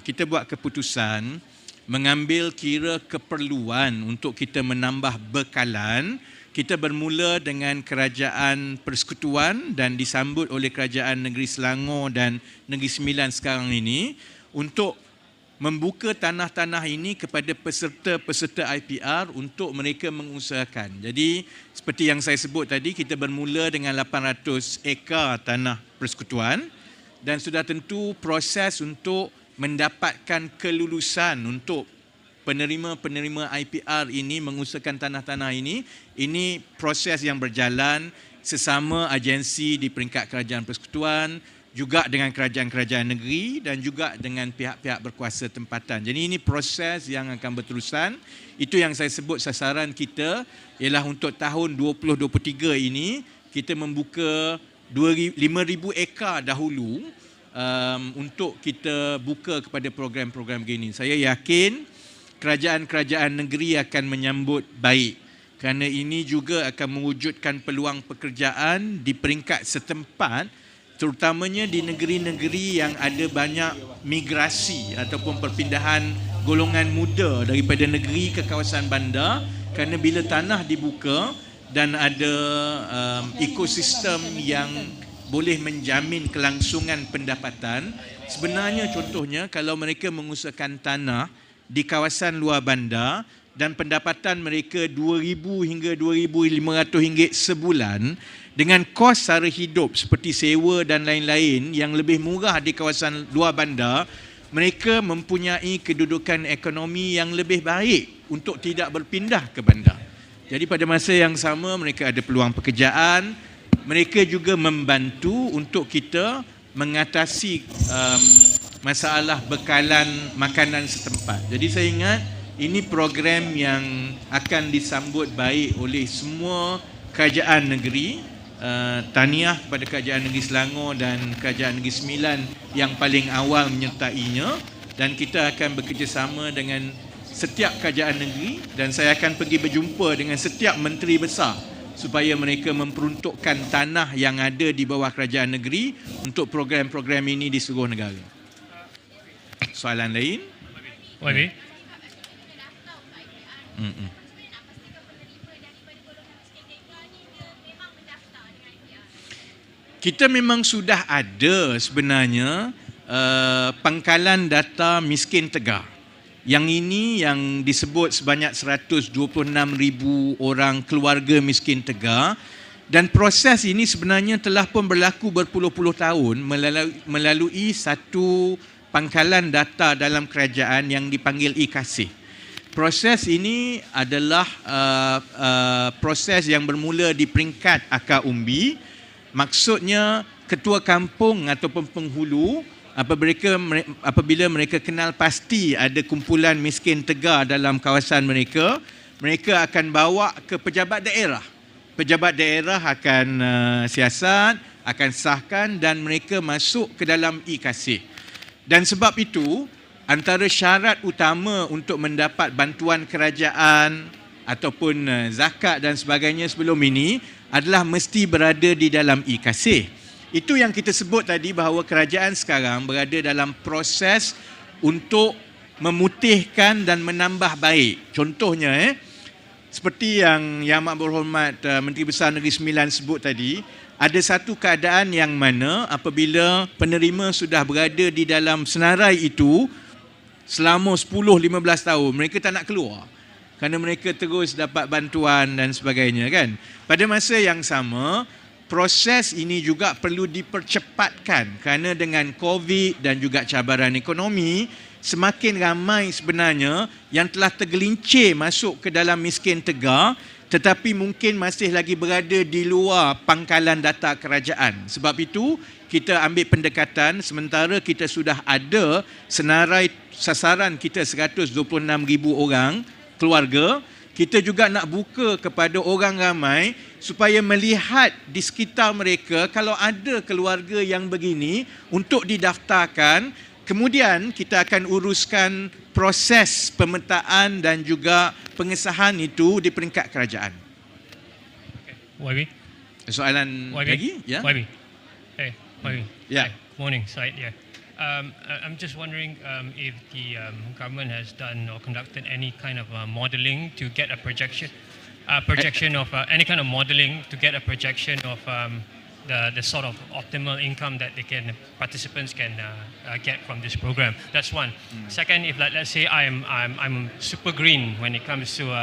kita buat keputusan mengambil kira keperluan untuk kita menambah bekalan. Kita bermula dengan Kerajaan Persekutuan dan disambut oleh Kerajaan Negeri Selangor dan Negeri Sembilan sekarang ini untuk membuka tanah-tanah ini kepada peserta-peserta IPR untuk mereka mengusahakan. Jadi seperti yang saya sebut tadi, kita bermula dengan 800 ekar tanah persekutuan dan sudah tentu proses untuk mendapatkan kelulusan untuk penerima-penerima IPR ini mengusahakan tanah-tanah ini proses yang berjalan sesama agensi di peringkat kerajaan persekutuan, juga dengan kerajaan-kerajaan negeri dan juga dengan pihak-pihak berkuasa tempatan. Jadi ini proses yang akan berterusan. Itu yang saya sebut sasaran kita ialah untuk tahun 2023 ini kita membuka 5,000 ekar dahulu untuk kita buka kepada program-program begini. Saya yakin kerajaan-kerajaan negeri akan menyambut baik kerana ini juga akan mewujudkan peluang pekerjaan di peringkat setempat, terutamanya di negeri-negeri yang ada banyak migrasi ataupun perpindahan golongan muda daripada negeri ke kawasan bandar, kerana bila tanah dibuka dan ada ekosistem yang boleh menjamin kelangsungan pendapatan. Sebenarnya contohnya kalau mereka mengusahakan tanah di kawasan luar bandar dan pendapatan mereka RM2,000 hingga RM2,500 sebulan dengan kos sara hidup seperti sewa dan lain-lain yang lebih murah di kawasan luar bandar, mereka mempunyai kedudukan ekonomi yang lebih baik untuk tidak berpindah ke bandar. Jadi pada masa yang sama mereka ada peluang pekerjaan, mereka juga membantu untuk kita mengatasi masalah bekalan makanan setempat. Jadi saya ingat ini program yang akan disambut baik oleh semua kerajaan negeri. Tahniah kepada Kerajaan Negeri Selangor dan Kerajaan Negeri Sembilan yang paling awal menyertainya, dan kita akan bekerjasama dengan setiap kerajaan negeri dan saya akan pergi berjumpa dengan setiap menteri besar supaya mereka memperuntukkan tanah yang ada di bawah kerajaan negeri untuk program-program ini di seluruh negara. Soalan lain? YB. Kita memang sudah ada sebenarnya pangkalan data miskin tegar. Yang ini yang disebut sebanyak 126,000 orang keluarga miskin tegar, dan proses ini sebenarnya telah pun berlaku berpuluh-puluh tahun melalui satu pangkalan data dalam kerajaan yang dipanggil e-Kasih. Proses ini adalah proses yang bermula di peringkat akar umbi. Maksudnya ketua kampung ataupun penghulu apabila mereka kenal pasti ada kumpulan miskin tegar dalam kawasan mereka, mereka akan bawa ke pejabat daerah. Pejabat daerah akan siasat, akan sahkan dan mereka masuk ke dalam e-kasih. Dan sebab itu, antara syarat utama untuk mendapat bantuan kerajaan ataupun zakat dan sebagainya sebelum ini adalah mesti berada di dalam e-kasih. Itu yang kita sebut tadi bahawa kerajaan sekarang berada dalam proses untuk memutihkan dan menambah baik. Contohnya, seperti yang Yang Amat Berhormat Menteri Besar Negeri Sembilan sebut tadi, ada satu keadaan yang mana apabila penerima sudah berada di dalam senarai itu selama 10-15 tahun, mereka tak nak keluar kerana mereka terus dapat bantuan dan sebagainya kan. Pada masa yang sama, proses ini juga perlu dipercepatkan kerana dengan COVID dan juga cabaran ekonomi, semakin ramai sebenarnya yang telah tergelincir masuk ke dalam miskin tegar tetapi mungkin masih lagi berada di luar pangkalan data kerajaan. Sebab itu, kita ambil pendekatan sementara kita sudah ada senarai sasaran kita 126,000 orang keluarga, kita juga nak buka kepada orang ramai supaya melihat di sekitar mereka kalau ada keluarga yang begini untuk didaftarkan. Kemudian kita akan uruskan proses pemetaan dan juga pengesahan itu di peringkat kerajaan. YB? Soalan YB? lagi? Ya? YB. Hey, YB. Yeah. Hi. Morning, Syed. Yeah. I'm just wondering if the government has done or conducted any kind of modelling to get a projection of any kind of modelling to get a projection of the sort of optimal income that participants can get from this program. That's one. Second, if let's say I'm super green when it comes to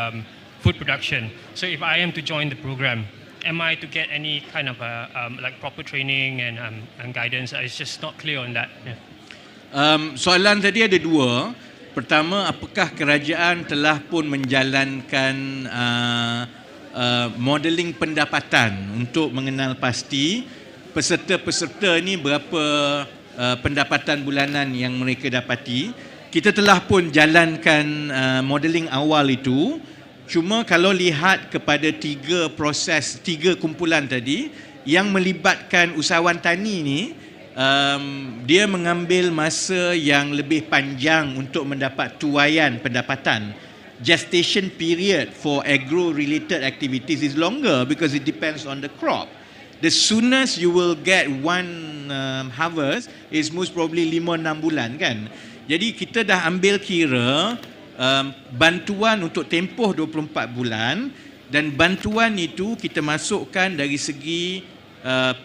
food production. So if I am to join the program, am I to get any kind of like proper training and guidance? It's just not clear on that. Yeah. Soalan tadi ada dua. Pertama, apakah kerajaan telah pun menjalankan modeling pendapatan untuk mengenal pasti peserta-peserta ni berapa pendapatan bulanan yang mereka dapati. Kita telah pun jalankan modeling awal itu. Cuma kalau lihat kepada tiga kumpulan tadi yang melibatkan usahawan tani ni, dia mengambil masa yang lebih panjang untuk mendapat tuaian pendapatan. Gestation period for agro-related activities is longer because it depends on the crop. The soonest you will get one harvest is most probably 5-6 bulan kan. Jadi kita dah ambil kira bantuan untuk tempoh 24 bulan dan bantuan itu kita masukkan dari segi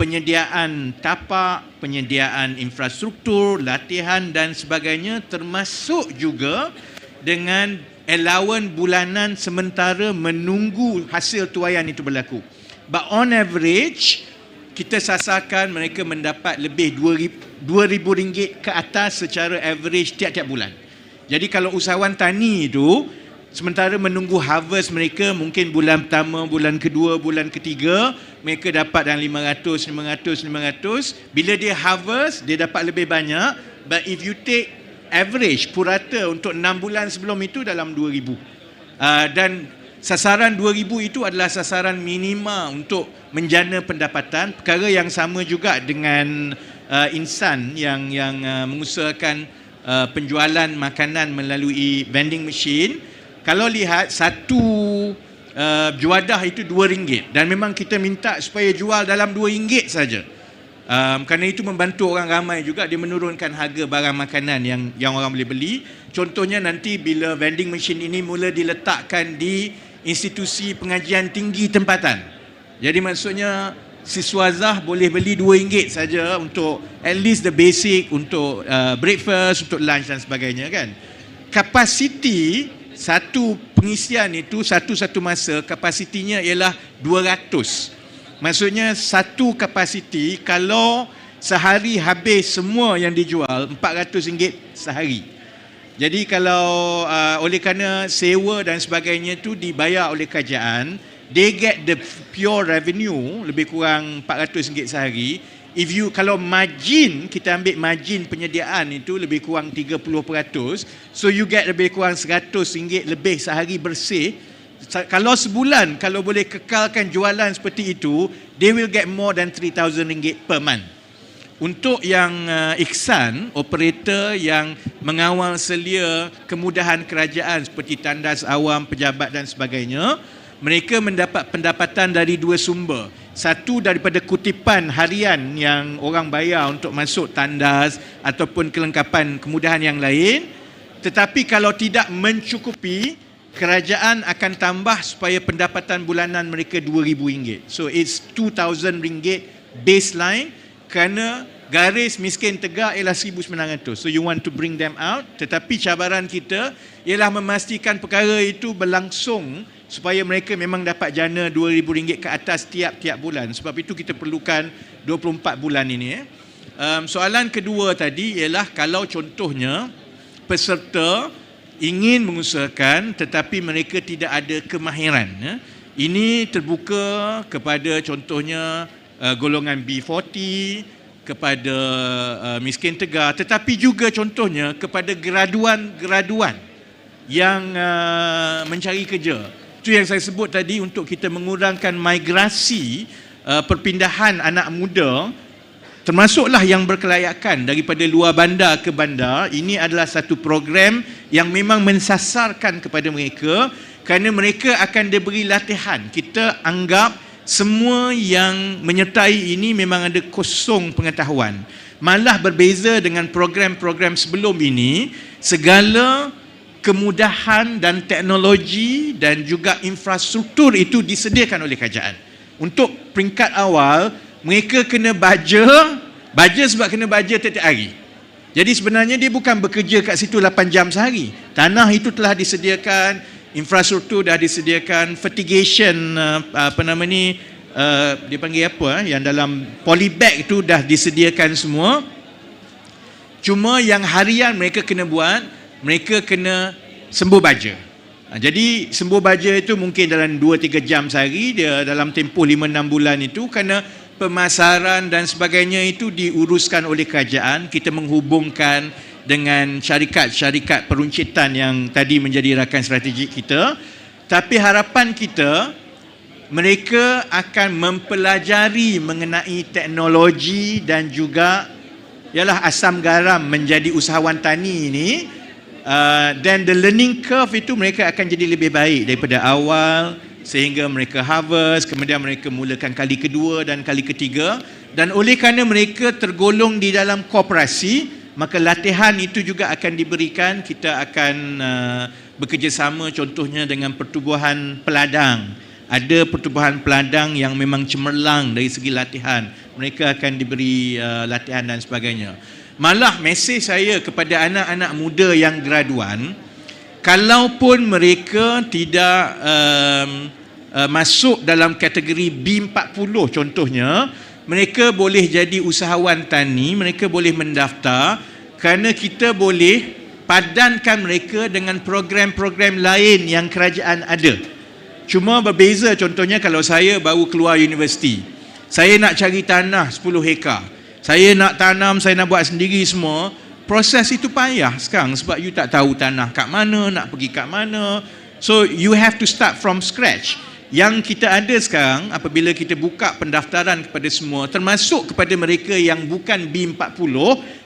penyediaan tapak, penyediaan infrastruktur, latihan dan sebagainya, termasuk juga dengan allowance bulanan sementara menunggu hasil tuaian itu berlaku. But on average, kita sasarkan mereka mendapat lebih RM2,000 ke atas secara average tiap-tiap bulan. Jadi kalau usahawan tani itu sementara menunggu harvest mereka, mungkin bulan pertama, bulan kedua, bulan ketiga, mereka dapat dalam 500. Bila dia harvest, dia dapat lebih banyak. But if you take average purata untuk 6 bulan sebelum itu dalam 2,000. Dan sasaran 2,000 itu adalah sasaran minima untuk menjana pendapatan. Perkara yang sama juga dengan insan yang mengusahakan penjualan makanan melalui vending machine. Kalau lihat satu juadah itu RM2 dan memang kita minta supaya jual dalam RM2 saja. Kerana itu membantu orang ramai juga, dia menurunkan harga barang makanan yang orang boleh beli. Contohnya nanti bila vending machine ini mula diletakkan di institusi pengajian tinggi tempatan. Jadi maksudnya siswazah boleh beli RM2 saja untuk at least the basic, untuk breakfast, untuk lunch dan sebagainya kan. Kapasiti satu pengisian itu satu masa kapasitinya ialah 200. Maksudnya satu kapasiti kalau sehari habis semua yang dijual RM400 sehari. Jadi kalau oleh kerana sewa dan sebagainya itu dibayar oleh kerajaan, they get the pure revenue lebih kurang RM400 sehari. kalau margin, kita ambil margin penyediaan itu lebih kurang 30%, so you get lebih kurang RM100 lebih sehari bersih. Kalau sebulan, kalau boleh kekalkan jualan seperti itu, they will get more than RM3,000 per month. Untuk yang Ihsan, operator yang mengawal selia kemudahan kerajaan seperti tandas awam, pejabat dan sebagainya, mereka mendapat pendapatan dari dua sumber. Satu daripada kutipan harian yang orang bayar untuk masuk tandas ataupun kelengkapan kemudahan yang lain. Tetapi kalau tidak mencukupi, kerajaan akan tambah supaya pendapatan bulanan mereka RM2,000. So it's RM2,000 baseline, kerana garis miskin tegak ialah 1,900. So you want to bring them out, tetapi cabaran kita ialah memastikan perkara itu berlangsung supaya mereka memang dapat jana RM2,000 ke atas tiap-tiap bulan. Sebab itu kita perlukan 24 bulan ini. Soalan kedua tadi ialah kalau contohnya peserta ingin mengusahakan tetapi mereka tidak ada kemahiran. Ini terbuka kepada contohnya golongan B40, kepada miskin tegar, tetapi juga contohnya kepada graduan yang mencari kerja. Itu yang saya sebut tadi, untuk kita mengurangkan migrasi perpindahan anak muda, termasuklah yang berkelayakan daripada luar bandar ke bandar. Ini adalah satu program yang memang mensasarkan kepada mereka, kerana mereka akan diberi latihan. Kita anggap semua yang menyertai ini memang ada kosong pengetahuan. Malah berbeza dengan program-program sebelum ini, segala kemudahan dan teknologi dan juga infrastruktur itu disediakan oleh kerajaan. Untuk peringkat awal, mereka kena baja sebab kena baja tiap-tiap hari. Jadi sebenarnya dia bukan bekerja kat situ 8 jam sehari. Tanah itu telah disediakan, infrastruktur dah disediakan, fertigation dia panggil apa yang dalam polybag itu dah disediakan semua. Cuma yang harian mereka kena buat, mereka kena sembuh baja. Jadi sembuh baja itu mungkin dalam 2-3 jam sehari, dia dalam tempoh 5-6 bulan itu, kerana pemasaran dan sebagainya itu diuruskan oleh kerajaan. Kita menghubungkan dengan syarikat-syarikat peruncitan yang tadi menjadi rakan strategik kita. Tapi harapan kita, mereka akan mempelajari mengenai teknologi dan juga ialah asam garam menjadi usahawan tani ini. Dan the learning curve itu mereka akan jadi lebih baik daripada awal sehingga mereka harvest, kemudian mereka mulakan kali kedua dan kali ketiga. Dan oleh kerana mereka tergolong di dalam koperasi, maka latihan itu juga akan diberikan. Kita akan bekerjasama contohnya dengan pertubuhan peladang. Ada pertubuhan peladang yang memang cemerlang dari segi latihan. Mereka akan diberi latihan dan sebagainya. Malah mesej saya kepada anak-anak muda yang graduan, kalaupun mereka tidak masuk dalam kategori B40 contohnya, mereka boleh jadi usahawan tani, mereka boleh mendaftar, kerana kita boleh padankan mereka dengan program-program lain yang kerajaan ada. Cuma berbeza, contohnya kalau saya baru keluar universiti, saya nak cari tanah 10 hektar, saya nak tanam, saya nak buat sendiri semua, proses itu payah sekarang sebab you tak tahu tanah kat mana, nak pergi kat mana. So you have to start from scratch. Yang kita ada sekarang, apabila kita buka pendaftaran kepada semua, termasuk kepada mereka yang bukan B40,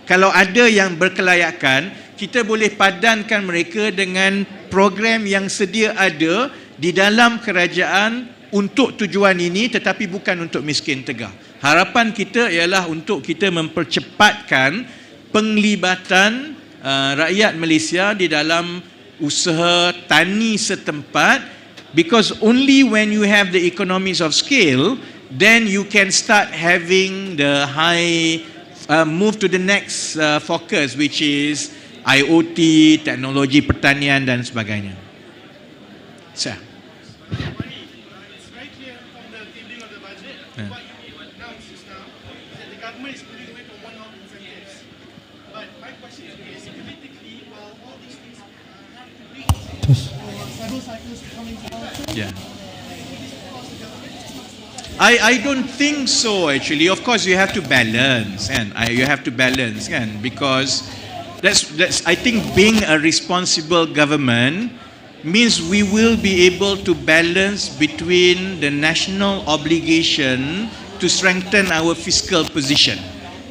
kalau ada yang berkelayakan, kita boleh padankan mereka dengan program yang sedia ada di dalam kerajaan untuk tujuan ini, tetapi bukan untuk miskin tegar. Harapan kita ialah untuk kita mempercepatkan penglibatan rakyat Malaysia di dalam usaha tani setempat, because only when you have the economies of scale, then you can start having the high move to the next focus, which is IoT, teknologi pertanian dan sebagainya. Sir. I don't think so actually. Of course you have to balance, and you have to balance, because that's I think being a responsible government means we will be able to balance between the national obligation to strengthen our fiscal position,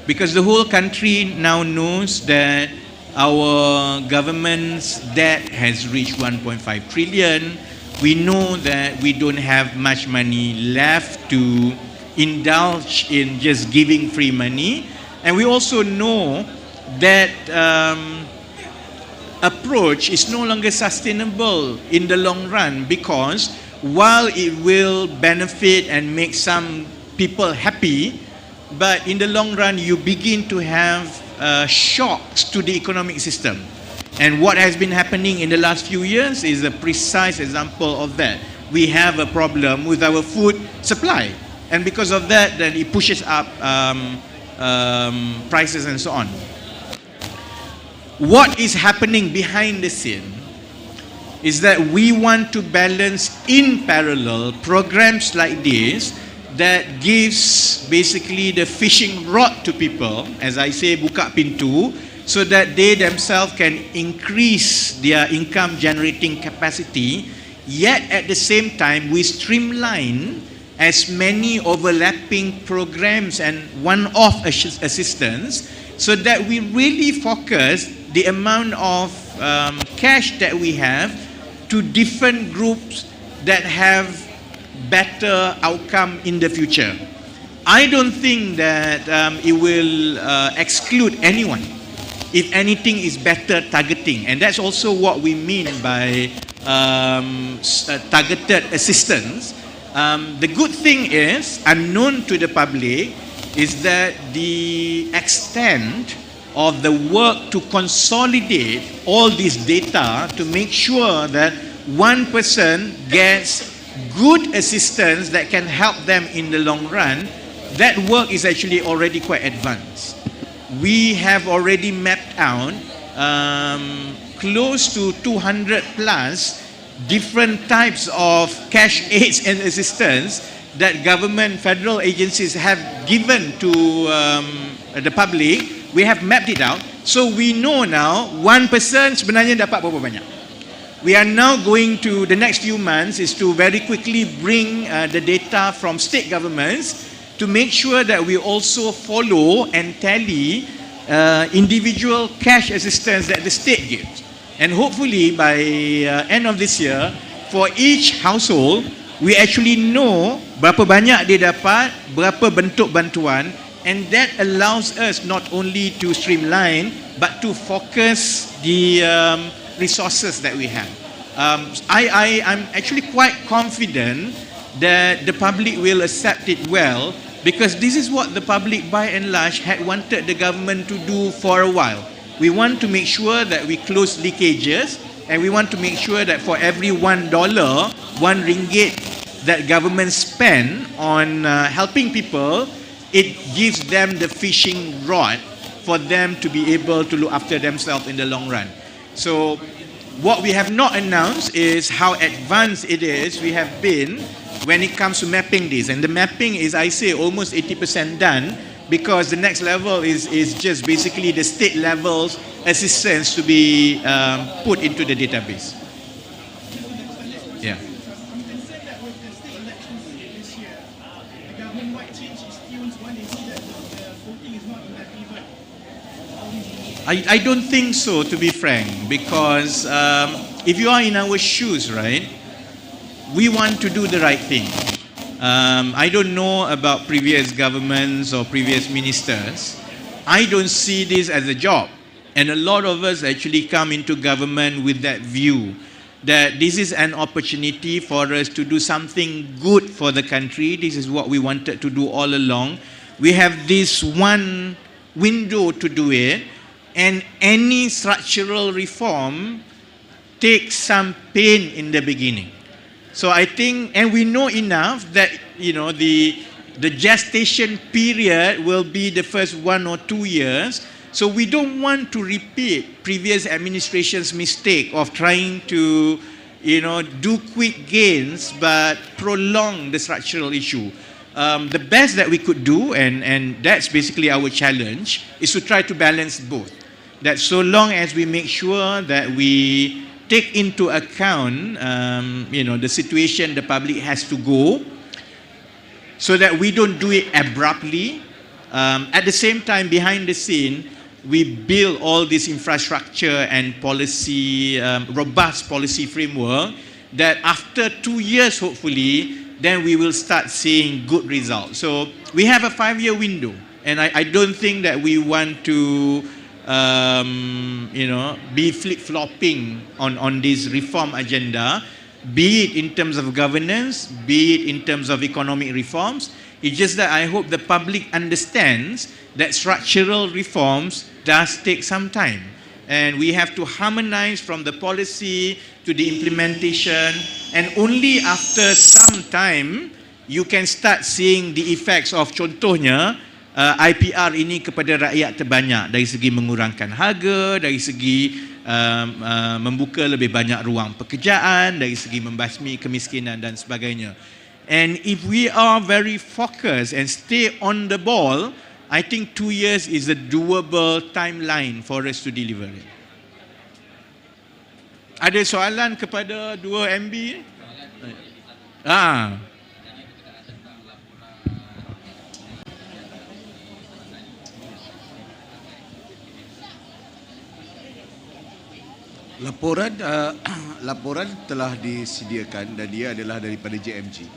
because the whole country now knows that our government's debt has reached 1.5 trillion. We know that we don't have much money left to indulge in just giving free money, and we also know that approach is no longer sustainable in the long run, because while it will benefit and make some people happy, but in the long run you begin to have shocks to the economic system. And what has been happening in the last few years is a precise example of that. We have a problem with our food supply, and because of that, then it pushes up prices and so on. What is happening behind the scene is that we want to balance in parallel programs like this that gives basically the fishing rod to people, as I say, buka pintu, so that they themselves can increase their income generating capacity, yet at the same time we streamline as many overlapping programs and one-off assistance, so that we really focus the amount of cash that we have to different groups that have better outcome in the future. I don't think that it will exclude anyone. If anything, is better targeting, and that's also what we mean by targeted assistance. The good thing is, unknown to the public, is that the extent of the work to consolidate all this data to make sure that one person gets good assistance that can help them in the long run, that work is actually already quite advanced. We have already mapped out close to 200 plus different types of cash aids and assistance that government, federal agencies have given to the public. We have mapped it out, so we know now one person sebenarnya dapat berapa banyak. We are now going to, the next few months is to very quickly bring the data from state governments to make sure that we also follow and tally individual cash assistance that the state gives. And hopefully by end of this year, for each household, we actually know berapa banyak dia dapat, berapa bentuk bantuan, and that allows us not only to streamline, but to focus the resources that we have. I'm actually quite confident that the public will accept it well, because this is what the public by and large had wanted the government to do for a while. We want to make sure that we close leakages, and we want to make sure that for every $1, RM1 that government spend on helping people, it gives them the fishing rod for them to be able to look after themselves in the long run. So what we have not announced is how advanced it is we have been when it comes to mapping this. And the mapping is, I say, almost 80% done, because the next level is just basically the state level's assistance to be put into the database. Yeah. I don't think so, to be frank, because if you are in our shoes, right, we want to do the right thing. I don't know about previous governments or previous ministers. I don't see this as a job. And a lot of us actually come into government with that view, that this is an opportunity for us to do something good for the country. This is what we wanted to do all along. We have this one window to do it, and any structural reform takes some pain in the beginning. So I think, and we know enough that, you know, the gestation period will be the first 1 or 2 years. So we don't want to repeat previous administration's mistake of trying to, you know, do quick gains but prolong the structural issue. the best that we could do, and that's basically our challenge, is to try to balance both. That so long as we make sure that we take into account, the situation the public has to go, so that we don't do it abruptly. At the same time, behind the scene, we build all this infrastructure and policy, robust policy framework, that after 2 years, hopefully, then we will start seeing good results. So we have a 5-year window, and I don't think that we want to be flip-flopping on this reform agenda, be it in terms of governance, be it in terms of economic reforms. It's just that I hope the public understands that structural reforms does take some time. And we have to harmonize from the policy to the implementation. And only after some time, you can start seeing the effects of, contohnya, IPR ini kepada rakyat terbanyak, dari segi mengurangkan harga, dari segi membuka lebih banyak ruang pekerjaan, dari segi membasmi kemiskinan dan sebagainya. And if we are very focused and stay on the ball, I think 2 years is a doable timeline for us to deliver it. Ada soalan kepada 2 MB? Laporan telah disediakan dan dia adalah daripada JMG.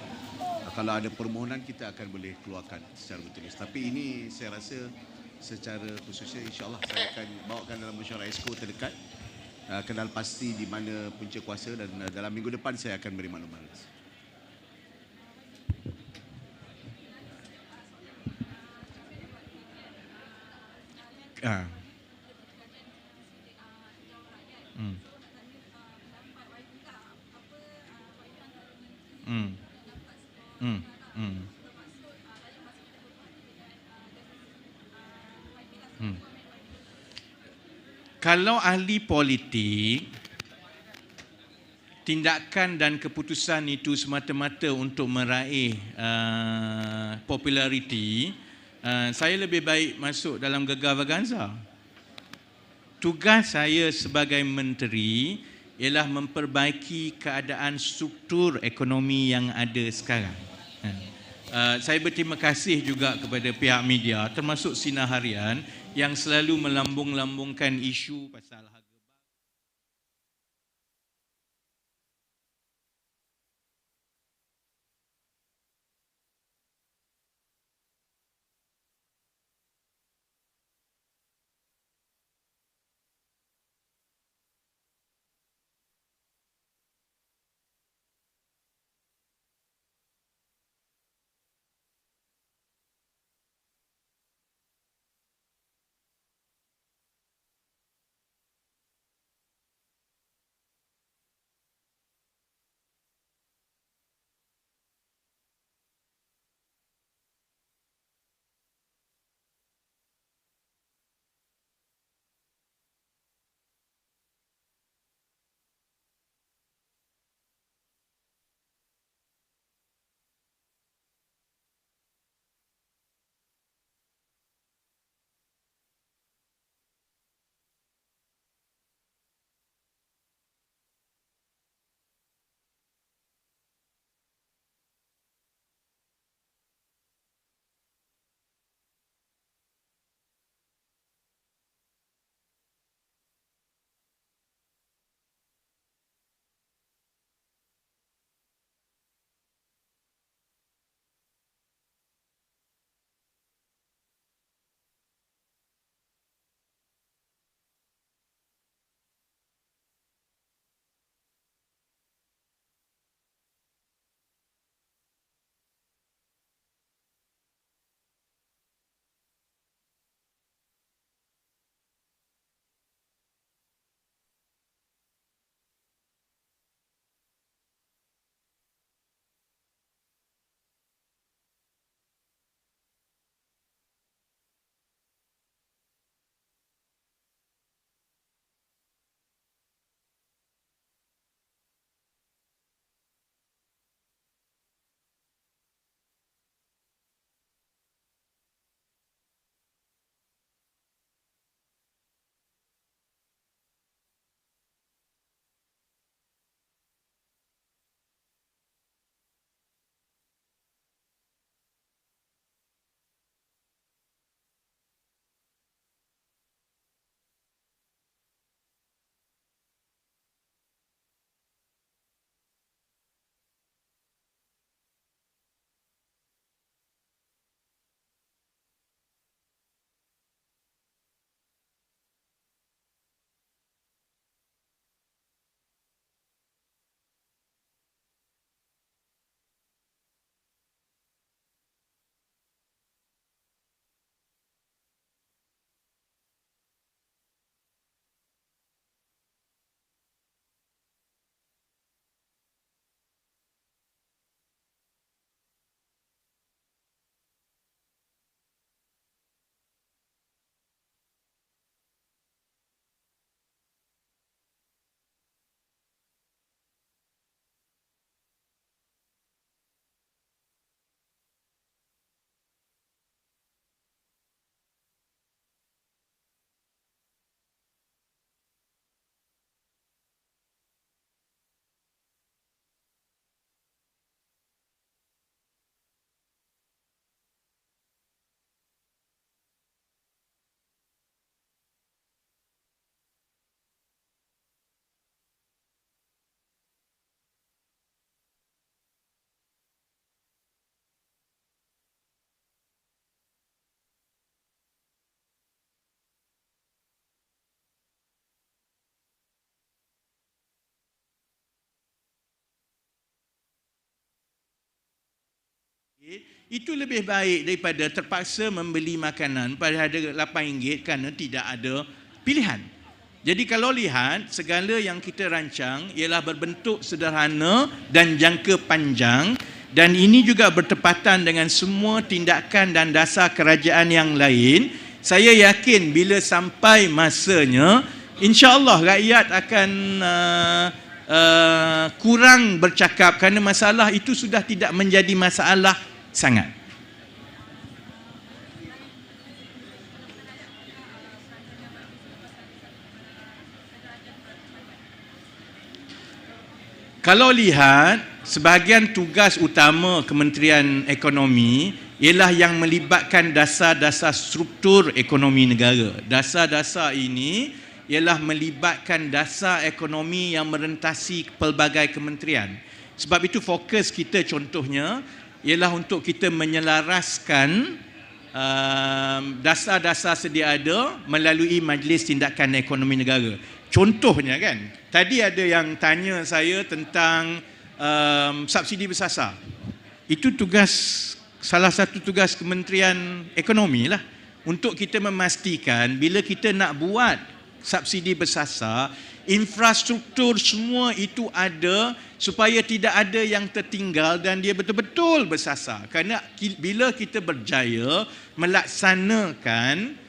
Kalau ada permohonan, kita akan boleh keluarkan secara bertulis. Tapi ini saya rasa secara khususnya insyaAllah saya akan bawakan dalam mesyuarat Exco terdekat, kenal pasti di mana punca kuasa, dan dalam minggu depan saya akan beri maklumat. Kalau ahli politik, tindakan dan keputusan itu semata-mata untuk meraih populariti, saya lebih baik masuk dalam gegar Vaganza. Tugas saya sebagai menteri ialah memperbaiki keadaan struktur ekonomi yang ada sekarang. Saya berterima kasih juga kepada pihak media, termasuk Sinar Harian, yang selalu melambung-lambungkan isu pasal itu lebih baik daripada terpaksa membeli makanan pada harga RM8 kerana tidak ada pilihan. Jadi kalau lihat, segala yang kita rancang ialah berbentuk sederhana dan jangka panjang, dan ini juga bertepatan dengan semua tindakan dan dasar kerajaan yang lain. Saya yakin bila sampai masanya, insya-Allah rakyat akan kurang bercakap kerana masalah itu sudah tidak menjadi masalah sangat. Kalau lihat, sebahagian tugas utama Kementerian Ekonomi ialah yang melibatkan dasar-dasar struktur ekonomi negara. Dasar-dasar ini ialah melibatkan dasar ekonomi yang merentasi pelbagai kementerian. Sebab itu fokus kita contohnya ialah untuk kita menyelaraskan dasar-dasar sedia ada melalui Majlis Tindakan Ekonomi Negara. Contohnya kan, tadi ada yang tanya saya tentang subsidi bersasar. Itu salah satu tugas Kementerian Ekonomi lah, untuk kita memastikan bila kita nak buat subsidi bersasar, infrastruktur semua itu ada supaya tidak ada yang tertinggal dan dia betul-betul bersasar. Kerana bila kita berjaya melaksanakan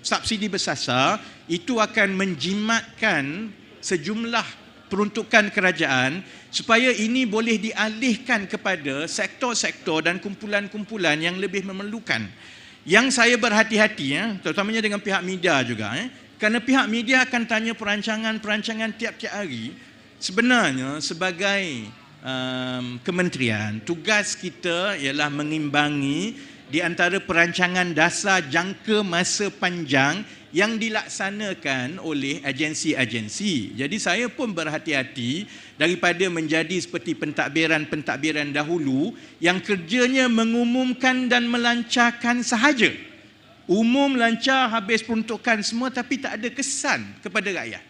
subsidi bersasar, itu akan menjimatkan sejumlah peruntukan kerajaan supaya ini boleh dialihkan kepada sektor-sektor dan kumpulan-kumpulan yang lebih memerlukan. Yang saya berhati-hati, terutamanya dengan pihak media juga, kerana pihak media akan tanya perancangan-perancangan tiap-tiap hari. Sebenarnya sebagai kementerian, tugas kita ialah mengimbangi di antara perancangan dasar jangka masa panjang yang dilaksanakan oleh agensi-agensi. Jadi saya pun berhati-hati daripada menjadi seperti pentadbiran-pentadbiran dahulu yang kerjanya mengumumkan dan melancarkan sahaja. Umum, lancar, habis peruntukan semua, tapi tak ada kesan kepada rakyat.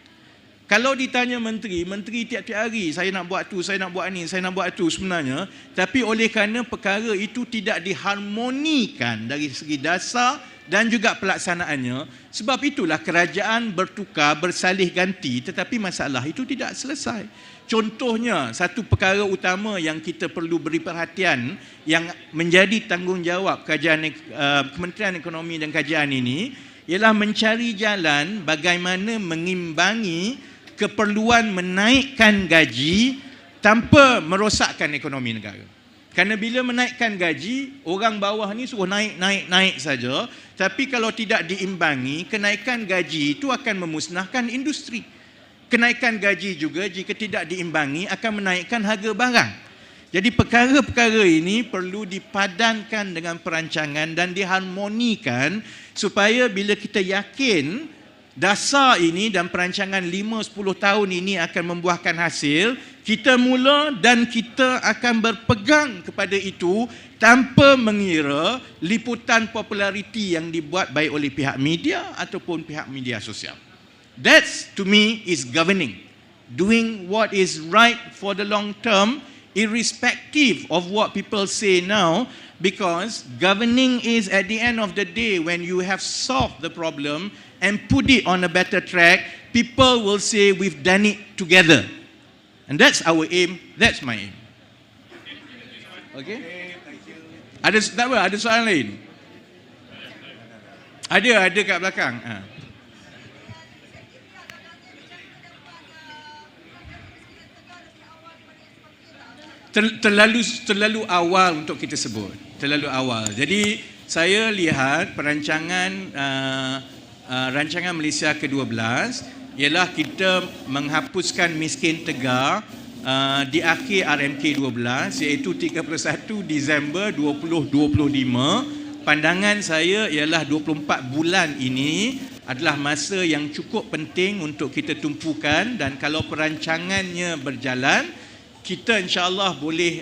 Kalau ditanya menteri tiap-tiap hari, saya nak buat tu, saya nak buat ni, saya nak buat tu sebenarnya, tapi oleh kerana perkara itu tidak diharmonikan dari segi dasar dan juga pelaksanaannya, sebab itulah kerajaan bertukar, bersalih ganti, tetapi masalah itu tidak selesai. Contohnya, satu perkara utama yang kita perlu beri perhatian, yang menjadi tanggungjawab Kementerian Ekonomi dan Kajian ini, ialah mencari jalan bagaimana mengimbangi keperluan menaikkan gaji tanpa merosakkan ekonomi negara. Kerana bila menaikkan gaji, orang bawah ni suruh naik saja, tapi kalau tidak diimbangi, kenaikan gaji itu akan memusnahkan industri. Kenaikan gaji juga jika tidak diimbangi akan menaikkan harga barang. Jadi perkara-perkara ini perlu dipadankan dengan perancangan dan diharmonikan supaya bila kita yakin dasar ini dan perancangan 5-10 tahun ini akan membuahkan hasil, kita mula dan kita akan berpegang kepada itu tanpa mengira liputan populariti yang dibuat baik oleh pihak media ataupun pihak media sosial. That's to me is governing. Doing what is right for the long term, irrespective of what people say now, because governing is at the end of the day when you have solved the problem and put it on a better track, people will say we've done it together. And that's our aim, that's my aim. Okay? Ada soalan lain? Ada kat belakang. Terlalu awal untuk kita sebut. Terlalu awal. Jadi saya lihat perancangan rancangan Malaysia ke-12 ialah kita menghapuskan miskin tegar di akhir RMK 12, iaitu 31 Disember 2025. Pandangan saya ialah 24 bulan ini adalah masa yang cukup penting untuk kita tumpukan, dan kalau perancangannya berjalan, kita insya-Allah boleh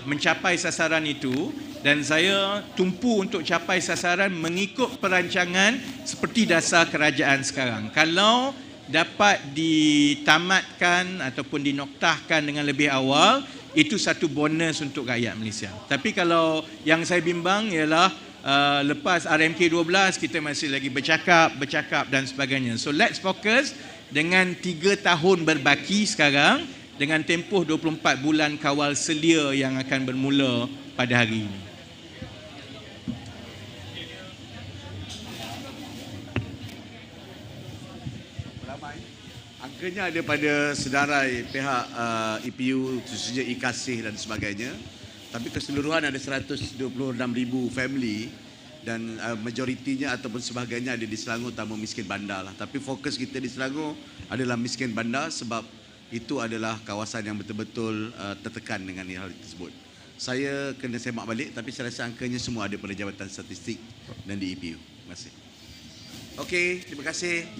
mencapai sasaran itu. Dan saya tumpu untuk capai sasaran mengikut perancangan seperti dasar kerajaan sekarang. Kalau dapat ditamatkan ataupun dinoktahkan dengan lebih awal, itu satu bonus untuk rakyat Malaysia. Tapi kalau yang saya bimbang ialah lepas RMK 12 kita masih lagi bercakap dan sebagainya. So let's focus dengan 3 tahun berbaki sekarang dengan tempoh 24 bulan kawal selia yang akan bermula pada hari ini. Angkanya ada pada sedarai pihak EPU, khususnya IKASIH dan sebagainya. Tapi keseluruhan ada 126,000 family dan majoritinya ataupun sebagainya ada di Selangor, utama miskin bandar lah. Tapi fokus kita di Selangor adalah miskin bandar sebab itu adalah kawasan yang betul-betul tertekan dengan hal tersebut. Saya kena semak balik tapi saya rasa angkanya semua ada pada Jabatan Statistik dan di EPU. Terima kasih. Okey, terima kasih.